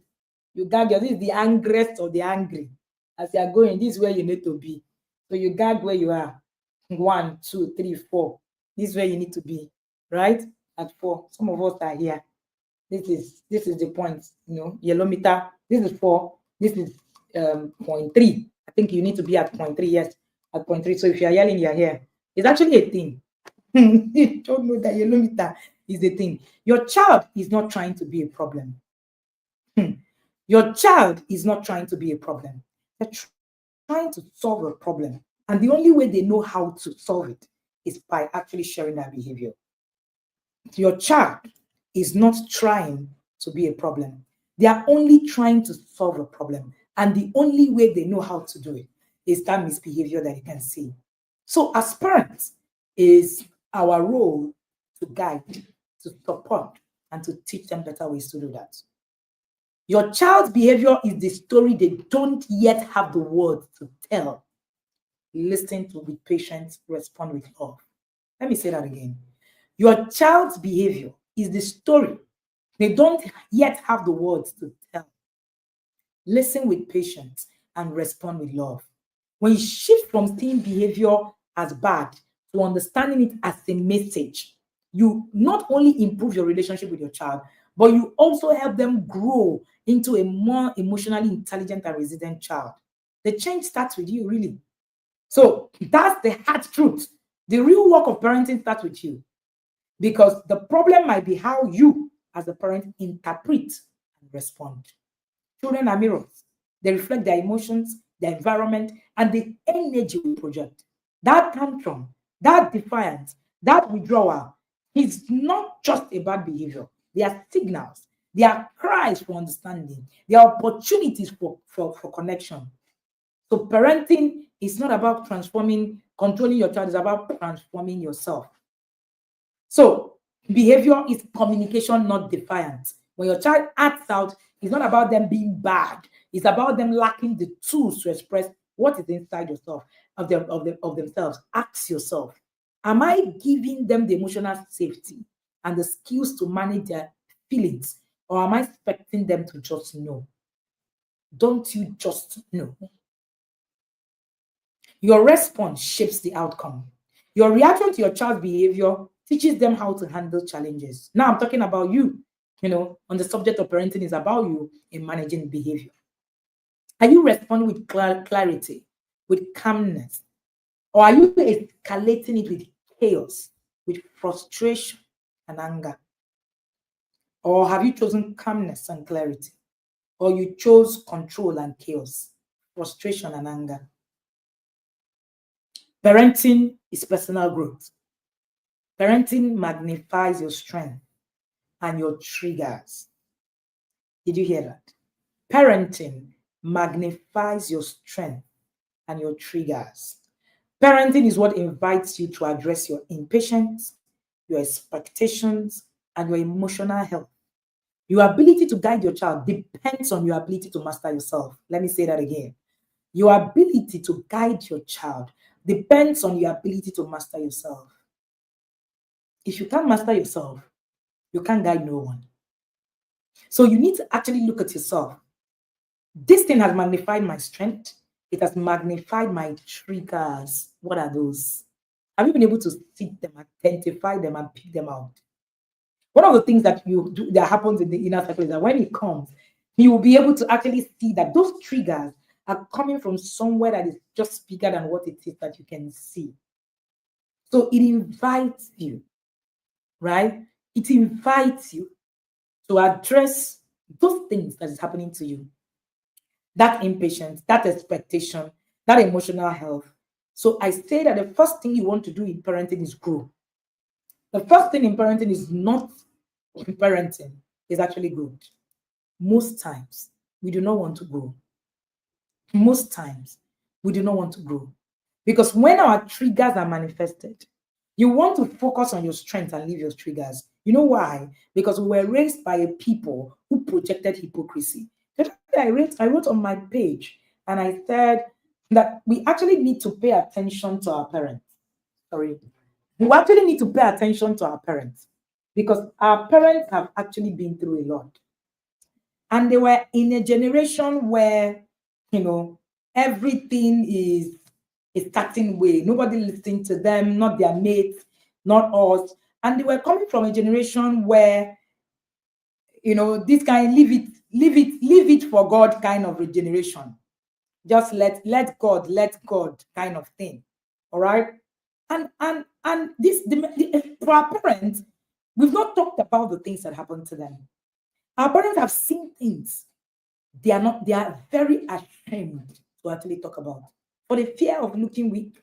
You gag, this is the angriest of the angry. As you are going, this is where you need to be. So you gag where you are. 1, 2, 3, 4. This is where you need to be, right? At 4. Some of us are here. This is the point, yellow meter. This is 4. This is 0.3. I think you need to be at 0.3. Yes, at 0.3. So if you are yelling, you are here. It's actually a thing. You don't know that yellow meter is the thing. Your child is not trying to be a problem. Your child is not trying to be a problem. They're trying to solve a problem. And the only way they know how to solve it is by actually sharing that behavior. Your child is not trying to be a problem. They are only trying to solve a problem. And the only way they know how to do it is that misbehavior that you can see. So as parents, is our role to guide, to support, and to teach them better ways to do that. Your child's behavior is the story they don't yet have the words to tell. Listen to with patience, respond with love. Let me say that again. Your child's behavior is the story they don't yet have the words to tell. Listen with patience and respond with love. When you shift from seeing behavior as bad to understanding it as a message, you not only improve your relationship with your child, but you also help them grow into a more emotionally intelligent and resilient child. The change starts with you, really. So that's the hard truth. The real work of parenting starts with you, because the problem might be how you, as a parent, interpret and respond. Children are mirrors. They reflect their emotions, their environment, and the energy we project. That tantrum, that defiance, that withdrawal is not just a bad behavior. They are signals. They are cries for understanding. They are opportunities for connection. So parenting is not about transforming, controlling your child. It's about transforming yourself. So behavior is communication, not defiance. When your child acts out, it's not about them being bad. It's about them lacking the tools to express what is inside yourself, of themselves. Ask yourself, am I giving them the emotional safety and the skills to manage their feelings? Or am I expecting them to just know? Don't you just know? Your response shapes the outcome. Your reaction to your child's behavior teaches them how to handle challenges. Now I'm talking about you, on the subject of parenting is about you in managing behavior. Are you responding with clarity, with calmness? Or are you escalating it with chaos, with frustration and anger? Or have you chosen calmness and clarity? Or you chose control and chaos, frustration and anger? Parenting is personal growth. Parenting magnifies your strength and your triggers. Did you hear that? Parenting magnifies your strength and your triggers. Parenting is what invites you to address your impatience, your expectations, and your emotional health. Your ability to guide your child depends on your ability to master yourself. Let me say that again. Your ability to guide your child depends on your ability to master yourself. If you can't master yourself, you can't guide no one. So you need to actually look at yourself. This thing has magnified my strength. It has magnified my triggers. What are those? Have you been able to see them, identify them, and pick them out? One of the things that you do that happens in the inner circle is that when it comes, you will be able to actually see that those triggers are coming from somewhere that is just bigger than what it is that you can see. So it invites you, right? It invites you to address those things that is happening to you. That impatience, that expectation, that emotional health. So I say that the first thing you want to do in parenting is grow. The first thing in parenting is not in parenting, is actually good. Most times, we do not want to grow. Most times, we do not want to grow. Because when our triggers are manifested, you want to focus on your strength and leave your triggers. You know why? Because we were raised by a people who projected hypocrisy. I wrote on my page and I said that we actually need to pay attention to our parents. Sorry. We actually need to pay attention to our parents because our parents have actually been through a lot. And they were in a generation where, everything is a certain way. Nobody listening to them, not their mates, not us. And they were coming from a generation where, this kind leave it for God kind of a generation. Just let God kind of thing. All right. And this for our parents, we've not talked about the things that happened to them. Our parents have seen things they are very ashamed to actually talk about. For the fear of looking weak,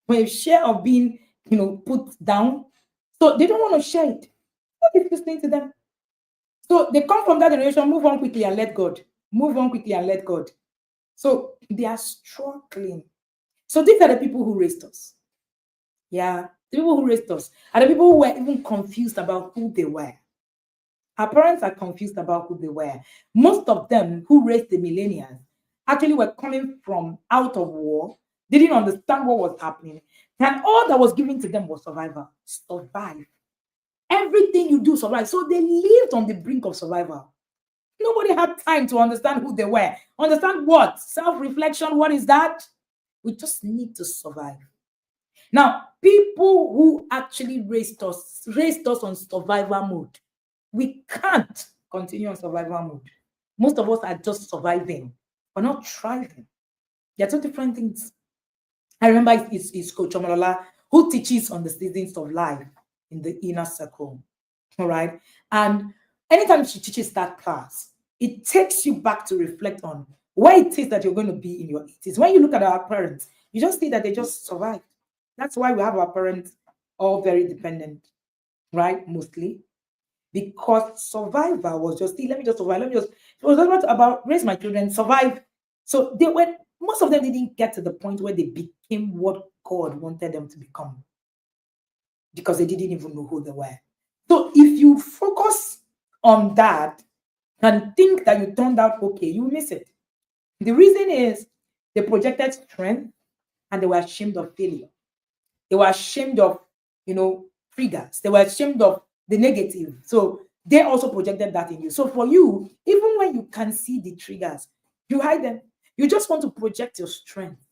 for a fear of being, put down. So they don't want to share it. Nobody's listening to them. So they come from that generation, move on quickly and let God. Move on quickly and let God. So they are struggling. So these are the people who raised us. Yeah, the people who raised us are the people who were even confused about who they were. Our parents are confused about who they were. Most of them who raised the millennials actually were coming from out of war, didn't understand what was happening, and all that was given to them was survival. Survive. Everything you do, survive. So they lived on the brink of survival. Nobody had time to understand who they were. Understand what? Self-reflection. What is that? We just need to survive. Now, people who actually raised us on survival mode. We can't continue on survival mode. Most of us are just surviving. We're not thriving. They're two different things. I remember it's Coach Omolola who teaches on the seasons of life in the inner circle. All right. And anytime she teaches that class, it takes you back to reflect on where it is that you're going to be in your 80s. When you look at our parents, you just see that they just survived. That's why we have our parents all very dependent, right? Mostly. Because survival was just, let me just survive. It was not about raise my children, survive. So they went, most of them didn't get to the point where they became what God wanted them to become. Because they didn't even know who they were. So if you focus on that and think that you turned out okay, you miss it. The reason is they projected strength and they were ashamed of failure. They were ashamed of, triggers. They were ashamed of the negative. So they also projected that in you. So for you, even when you can see the triggers, you hide them. You just want to project your strength.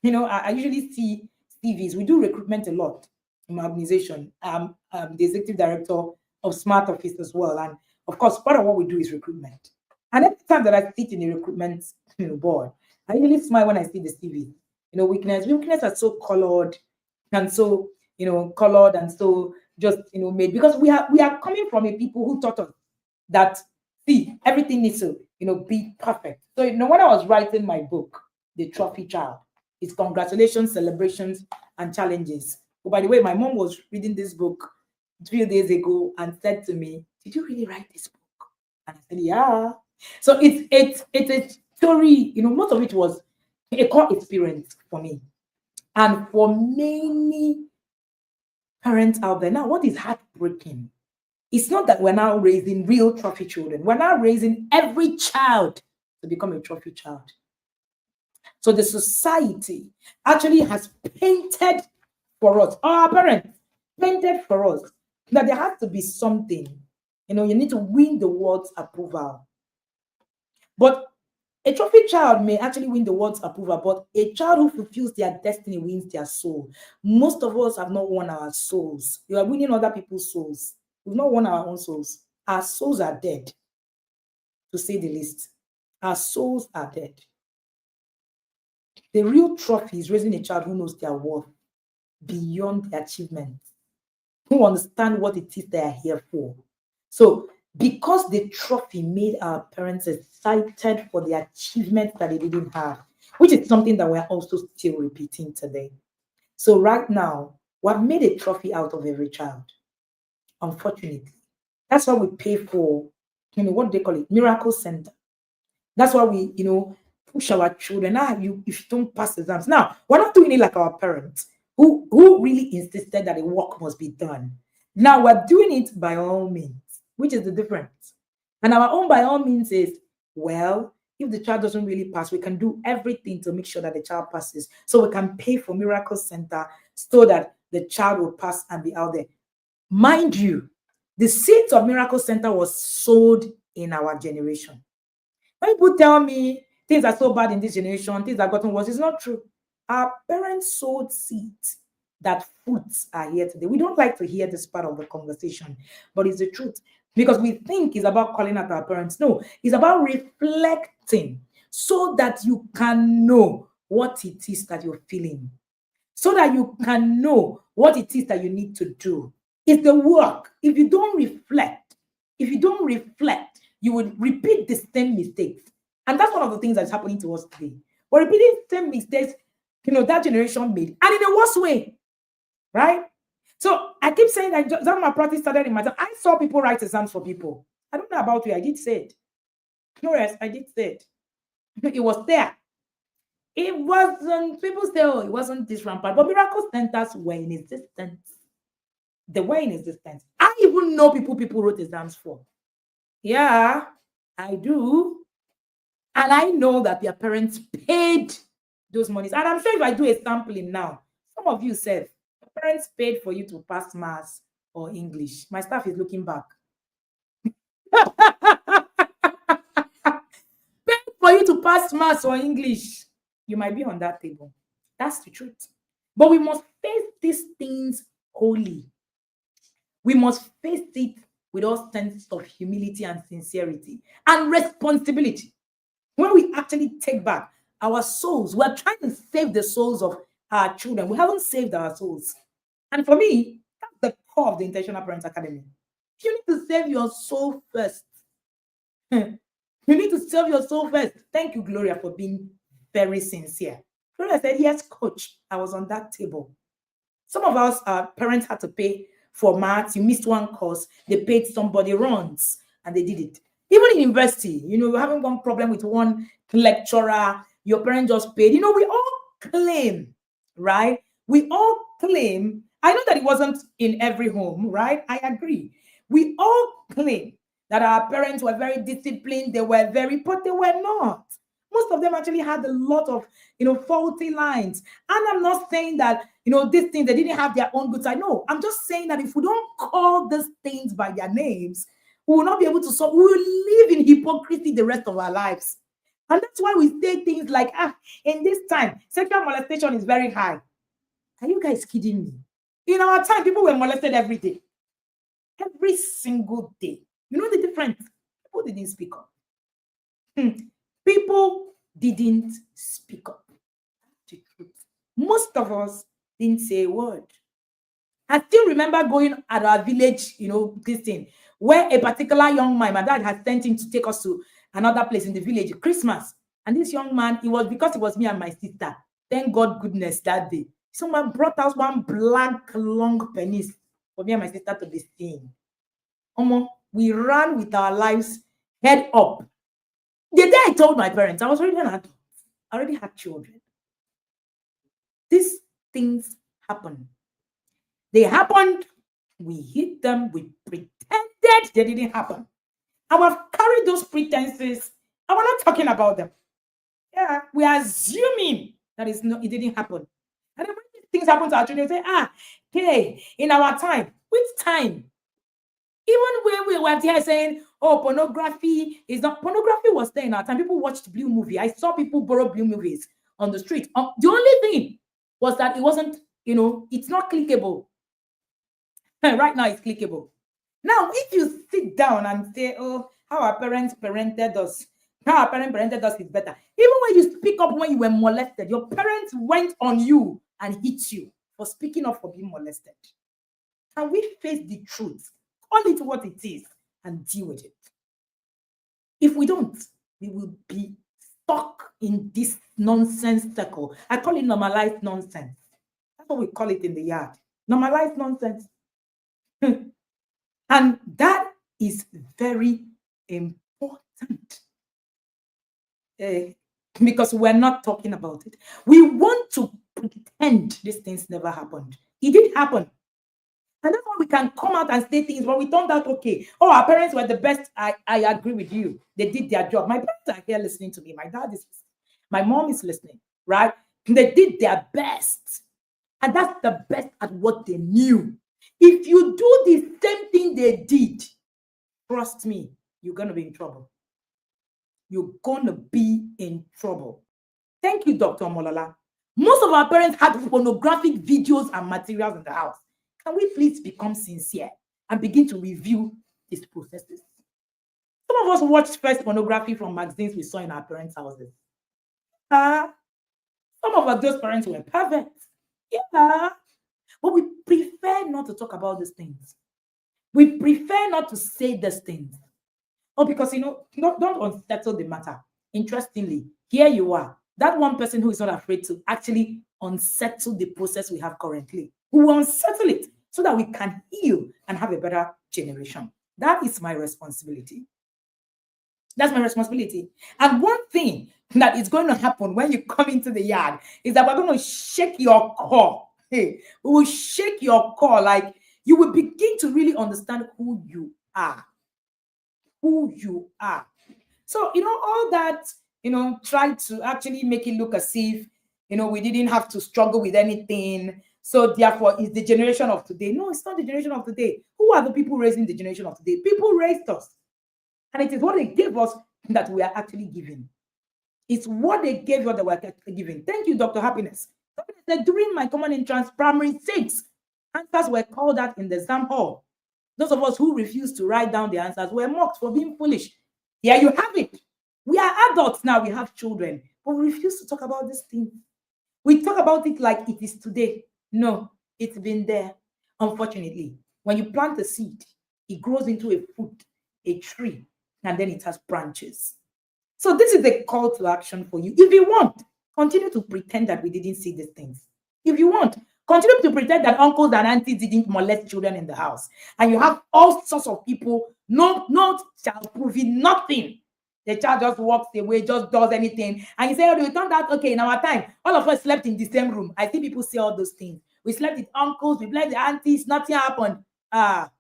I usually see CVs. We do recruitment a lot in my organization. I'm the executive director of Smart Office as well. And of course, part of what we do is recruitment. And every time that I sit in a recruitment board, I usually smile when I see the CV. Weakness are so colored and so, colored and so just, made, because we are coming from a people who taught us that, see, everything needs to, be perfect. So, when I was writing my book, The Trophy Child, it's congratulations, celebrations, and challenges. Oh, by the way, my mom was reading this book 3 days ago and said to me, "Did you really write this book?" And I said, "Yeah." So it's a story, most of it was a core experience for me. And for many parents out there, now what is heartbreaking? It's not that we're now raising real trophy children. We're now raising every child to become a trophy child. So the society actually has painted for us, our parents painted for us, that there has to be something. You need to win the world's approval. But a trophy child may actually win the world's approval, but a child who fulfills their destiny wins their soul. Most of us have not won our souls. You are winning other people's souls. We've not won our own souls. Our souls are dead, to say the least. Our souls are dead. The real trophy is raising a child who knows their worth beyond the achievement, who understand what it is they are here for. So, because the trophy made our parents excited for the achievements that they didn't have, which is something that we're also still repeating today. So right now, we've made a trophy out of every child. Unfortunately, that's why we pay for, what do they call it? Miracle Center. That's why we, push our children. If you don't pass exams. Now, we're not doing it like our parents who really insisted that the work must be done. Now we're doing it by all means, which is the difference. And our own by all means is, well, if the child doesn't really pass, we can do everything to make sure that the child passes. So we can pay for Miracle Center so that the child will pass and be out there. Mind you, the seeds of Miracle Center was sowed in our generation. When people tell me things are so bad in this generation, things have gotten worse, it's not true. Our parents sowed seeds that fruits are here today. We don't like to hear this part of the conversation, but it's the truth. Because we think it's about calling out our parents. No, it's about reflecting so that you can know what it is that you're feeling. So that you can know what it is that you need to do. It's the work. If you don't reflect, you would repeat the same mistakes. And that's one of the things that's happening to us today. We're repeating the same mistakes, that generation made, and in a worse way, right? So I keep saying that exam malpractice started in my time. I saw people write exams for people. I don't know about you. I did say it. No rest, I did say it. It was there. It wasn't, people say, oh, it wasn't this rampant, but miracle centers were in existence. They were in existence. I even know people wrote exams for. Yeah, I do. And I know that their parents paid those monies. And I'm sure if I do a sampling now, some of you said, your parents paid for you to pass maths or English. My staff is looking back. Paid for you to pass maths or English. You might be on that table. That's the truth. But we must face these things wholly. We must face it with all sense of humility and sincerity and responsibility. When we actually take back our souls, we're trying to save the souls of our children. We haven't saved our souls. And for me, that's the core of the Intentional Parents Academy. You need to save your soul first. You need to save your soul first. Thank you, Gloria, for being very sincere. Gloria said, yes, coach, I was on that table. Some of us parents had to pay for maths. You missed one course, they paid somebody runs and they did it. Even in university, you're having one problem with one lecturer, your parents just paid. We all claim, right? We all claim. I know that it wasn't in every home, right? I agree. We all claim that our parents were very disciplined, but they were not. Most of them actually had a lot of, faulty lines. And I'm not saying that, these things, they didn't have their own good side. No, I'm just saying that if we don't call these things by their names, we will not be able to solve. We will live in hypocrisy the rest of our lives. And that's why we say things like, in this time, sexual molestation is very high. Are you guys kidding me? In our time, people were molested every day. Every single day. You know the difference? People didn't speak up. People didn't speak up. The truth. Most of us didn't say a word. I still remember going at our village, this thing, where a particular young man, my dad had sent him to take us to another place in the village, Christmas. And this young man, it was because it was me and my sister. Thank God goodness that day. Someone brought us one black long penis for me and my sister to be seen. We ran with our lives head up. The day I told my parents, I was already an adult. I already had children. These things happen. They happened. We hid them. We pretended they didn't happen. And we've carried those pretenses, and we're not talking about them. Yeah, we are assuming that it didn't happen. And then when these things happen to our children, we say, hey, in our time, which time? Even when we were there saying, pornography is not, pornography was there in our time. People watched Blue movie. I saw people borrow Blue movies on the street. The only thing was that it wasn't, it's not clickable. Right now, it's clickable. Now, if you sit down and say, how our parents parented us, how our parents parented us is better. Even when you speak up when you were molested, your parents went on you and hit you for speaking up for being molested. Can we face the truth? Call it what it is and deal with it. If we don't, we will be stuck in this nonsense circle. I call it normalized nonsense. That's what we call it in the yard. Normalized nonsense. And that is very important. Because we're not talking about it. We want to pretend these things never happened. It did happen. And that's why we can come out and say things, but we turned out okay. Our parents were the best. I agree with you. They did their job. My parents are here listening to me. My dad is listening. My mom is listening, right? They did their best. And that's the best at what they knew. If you do the same thing they did, trust me, you're going to be in trouble. You're going to be in trouble. Thank you, Dr. Molala. Most of our parents had pornographic videos and materials in the house. Can we please become sincere and begin to review these processes? Some of us watched first pornography from magazines we saw in our parents' houses. Some of those parents were perfect. Yeah. But we prefer not to talk about these things. We prefer not to say these things. Because, don't unsettle the matter. Interestingly, here you are. That one person who is not afraid to actually unsettle the process we have currently. We will unsettle it so that we can heal and have a better generation. That is my responsibility. That's my responsibility. And one thing that is going to happen when you come into the yard is that we're going to shake your core. Hey, we will shake your core. Like, you will begin to really understand who you are. who you are. So, all that, try to actually make it look as if, we didn't have to struggle with anything. So therefore, it's the generation of today. No, it's not the generation of today. Who are the people raising the generation of today? People raised us. And it is what they gave us that we are actually giving. It's what they gave us that we're actually giving. Thank you, Dr. Happiness. Happiness said, during my common entrance, primary 6, answers were called out in the exam hall. Those of us who refused to write down the answers were mocked for being foolish. Here you have it. We are adults now, we have children, but we refuse to talk about this thing. We talk about it like it is today. No, it's been there. Unfortunately, when you plant a seed, it grows into a fruit, a tree, and then it has branches. So this is a call to action for you. If you want, continue to pretend that we didn't see these things. If you want, continue to pretend that uncles and aunties didn't molest children in the house. And you have all sorts of people, no child proving nothing. The child just walks away, just does anything. And you say, oh, it turned out okay in our time. All of us slept in the same room. I see people say all those things. We slept with uncles, we slept with aunties, nothing happened. Are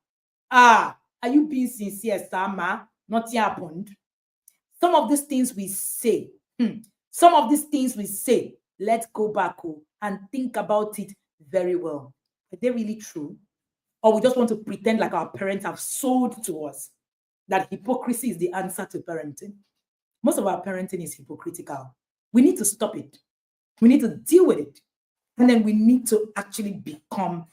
you being sincere, Sama? Nothing happened. Some of these things we say, let's go back and think about it very well. Are they really true? Or we just want to pretend like our parents have sold to us that hypocrisy is the answer to parenting? Most of our parenting is hypocritical. We need to stop it. We need to deal with it. And then we need to actually become,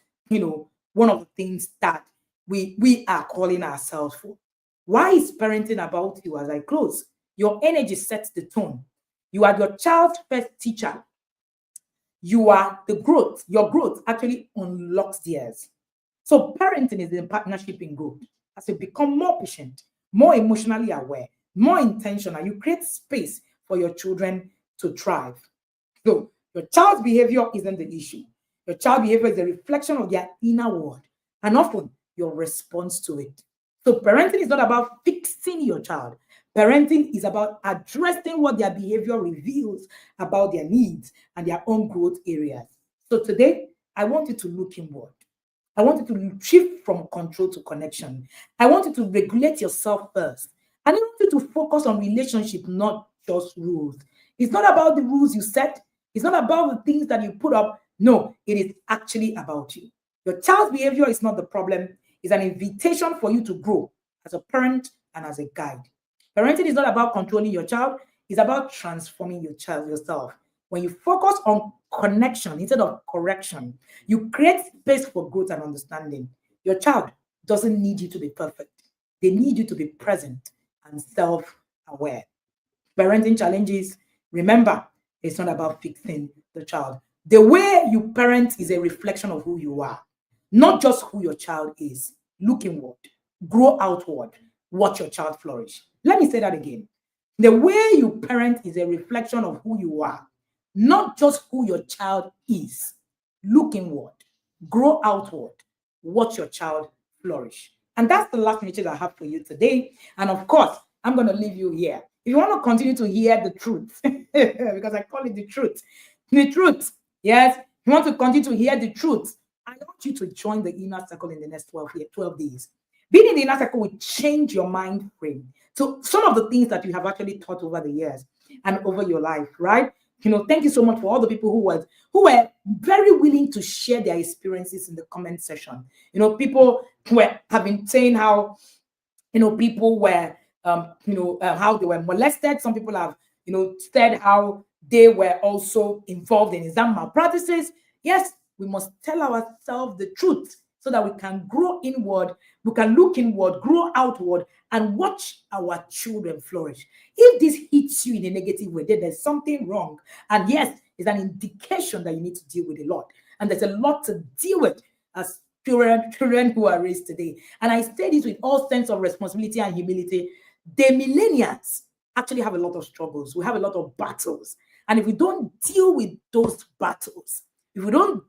one of the things that we are calling ourselves for. Why is parenting about you? As I close, your energy sets the tone. You are your child's first teacher. You are the growth. Your growth actually unlocks theirs. So parenting is a partnership in growth. As you become more patient, more emotionally aware, more intentional, you create space for your children to thrive. So your child's behavior isn't the issue. Your child's behavior is a reflection of their inner world and often your response to it. So parenting is not about fixing your child. Parenting is about addressing what their behavior reveals about their needs and their own growth areas. So today, I want you to look inward. I want you to shift from control to connection. I want you to regulate yourself first. And I want you to focus on relationship, not just rules. It's not about the rules you set. It's not about the things that you put up. No, it is actually about you. Your child's behavior is not the problem. It's an invitation for you to grow as a parent and as a guide. Parenting is not about controlling your child. It's about transforming your child yourself. When you focus on connection instead of correction, you create space for growth and understanding. Your child doesn't need you to be perfect. They need you to be present and self-aware. Parenting challenges, remember, it's not about fixing the child. The way you parent is a reflection of who you are, not just who your child is. Look inward, grow outward, watch your child flourish. Let me say that again. The way you parent is a reflection of who you are, not just who your child is. Look inward, grow outward, watch your child flourish. And that's the last message I have for you today. And of course, I'm going to leave you here. If you want to continue to hear the truth, because I call it the truth, yes, you want to continue to hear the truth, I want you to join the inner circle in the next 12 days. Being in the inner circle will change your mind frame. So some of the things that you have actually taught over the years and over your life, right? Thank you so much for all the people who were very willing to share their experiences in the comment section. People have been saying how, people were, how they were molested. Some people have, said how they were also involved in exam malpractices. Yes, we must tell ourselves the truth so that we can grow inward, we can look inward, grow outward, and watch our children flourish. If this hits you in a negative way, then there's something wrong. And yes, it's an indication that you need to deal with a lot. And there's a lot to deal with as children who are raised today. And I say this with all sense of responsibility and humility. The millennials actually have a lot of struggles. We have a lot of battles. And if we don't deal with those battles, we're going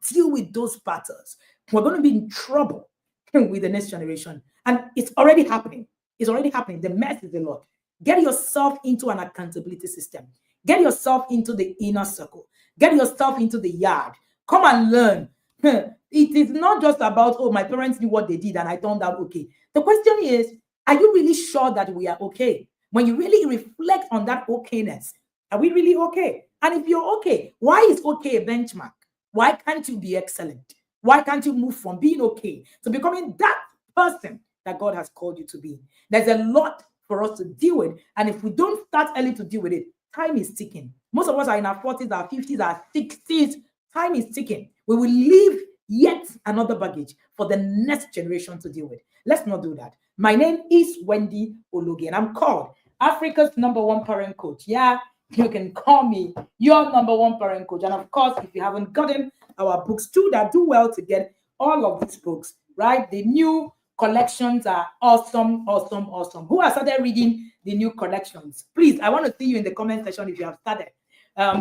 to be in trouble with the next generation. And it's already happening. The mess is a lot. Get yourself into an accountability system. Get yourself into the inner circle. Get yourself into the yard. Come and learn. It is not just about, oh, my parents knew what they did and I turned out okay. The question is, Are you really sure that we are okay? When you really reflect on that okayness, are we really okay? And if you're okay, why is okay a benchmark? Why can't you be excellent? Why can't you move from being okay to becoming that person that God has called you to be? There's a lot for us to deal with. And if we don't start early to deal with it, time is ticking. Most of us are in our 40s, our 50s, our 60s. Time is ticking. We will leave yet another baggage for the next generation to deal with. Let's not do that. My name is Wendy Ologi, and I'm called Africa's #1 parent coach. Yeah, you can call me your #1 parent coach. And of course, if you haven't gotten our books too, that do well to get all of these books, right? The new collections are awesome, awesome, awesome. Who has started reading the new collections? Please, I want to see you in the comment section if you have started.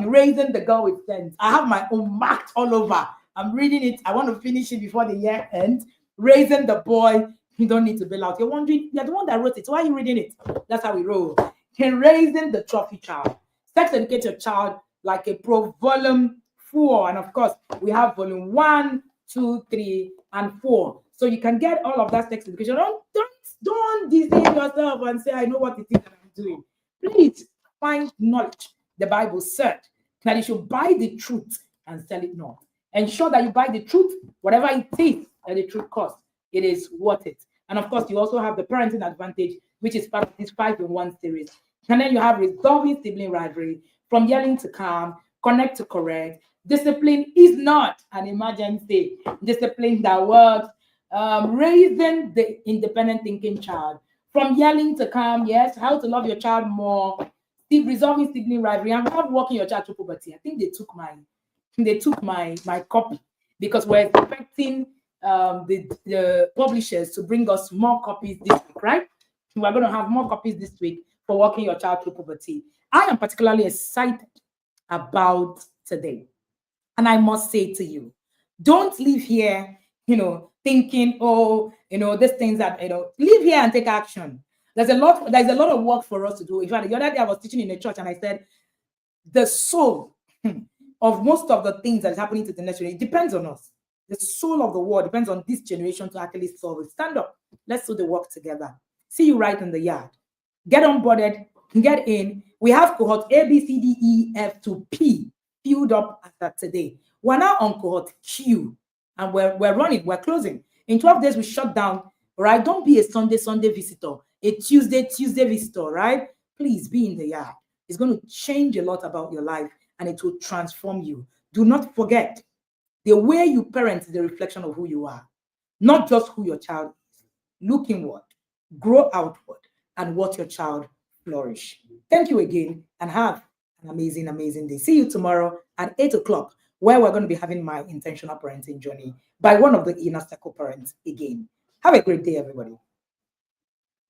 Raising the Girl with Sense. I have my own marked all over. I'm reading it. I want to finish it before the year ends. Raising the Boy. You don't need to bail out. You're wondering, you're the one that wrote it. Why are you reading it? That's how we roll. Raising the Trophy Child. Sex Educate Your Child Like a Pro, Volume 4. And of course, we have Volume 1, 2, 3, and 4. So you can get all of that sex education. Don't deceive yourself and say, I know what it is that I'm doing. Please find knowledge. The Bible said that you should buy the truth and sell it not. Ensure that you buy the truth, whatever it is that the truth costs, it is worth it. And of course, you also have the parenting advantage, which is part of this 5-in-1 series. And then you have resolving sibling rivalry, from yelling to calm, connect to correct. Discipline is not an emergency. Discipline that works. Raising the independent thinking child, from yelling to calm. Yes, how to love your child more. Resolving sibling rivalry, and how walking your child through puberty. I think they took my copy, because we're expecting the publishers to bring us more copies this week, right? We're going to have more copies this week for walking your child through puberty. I am particularly excited about today. And I must say to you, don't leave here, thinking, oh, these things that, leave here and take action. There's a lot of work for us to do. In fact, the other day I was teaching in a church and I said, the soul of most of the things that is happening to the next generation, it depends on us. The soul of the world depends on this generation to actually solve it. Stand up. Let's do the work together. See you right in the yard. Get onboarded. Get in. We have cohort A, B, C, D, E, F to P filled up as of today. We're now on cohort Q, and we're running. We're closing. In 12 days, we shut down. Right? Don't be a Sunday visitor, a Tuesday visitor. Right? Please be in the yard. It's going to change a lot about your life, and it will transform you. Do not forget, the way you parent is the reflection of who you are, not just who your child is. Look inward, grow outward, and watch your child flourish. Thank you again, and have an amazing, amazing day. See you tomorrow at 8 o'clock, where we're going to be having my intentional parenting journey by one of the inner circle parents again. Have a great day, everybody.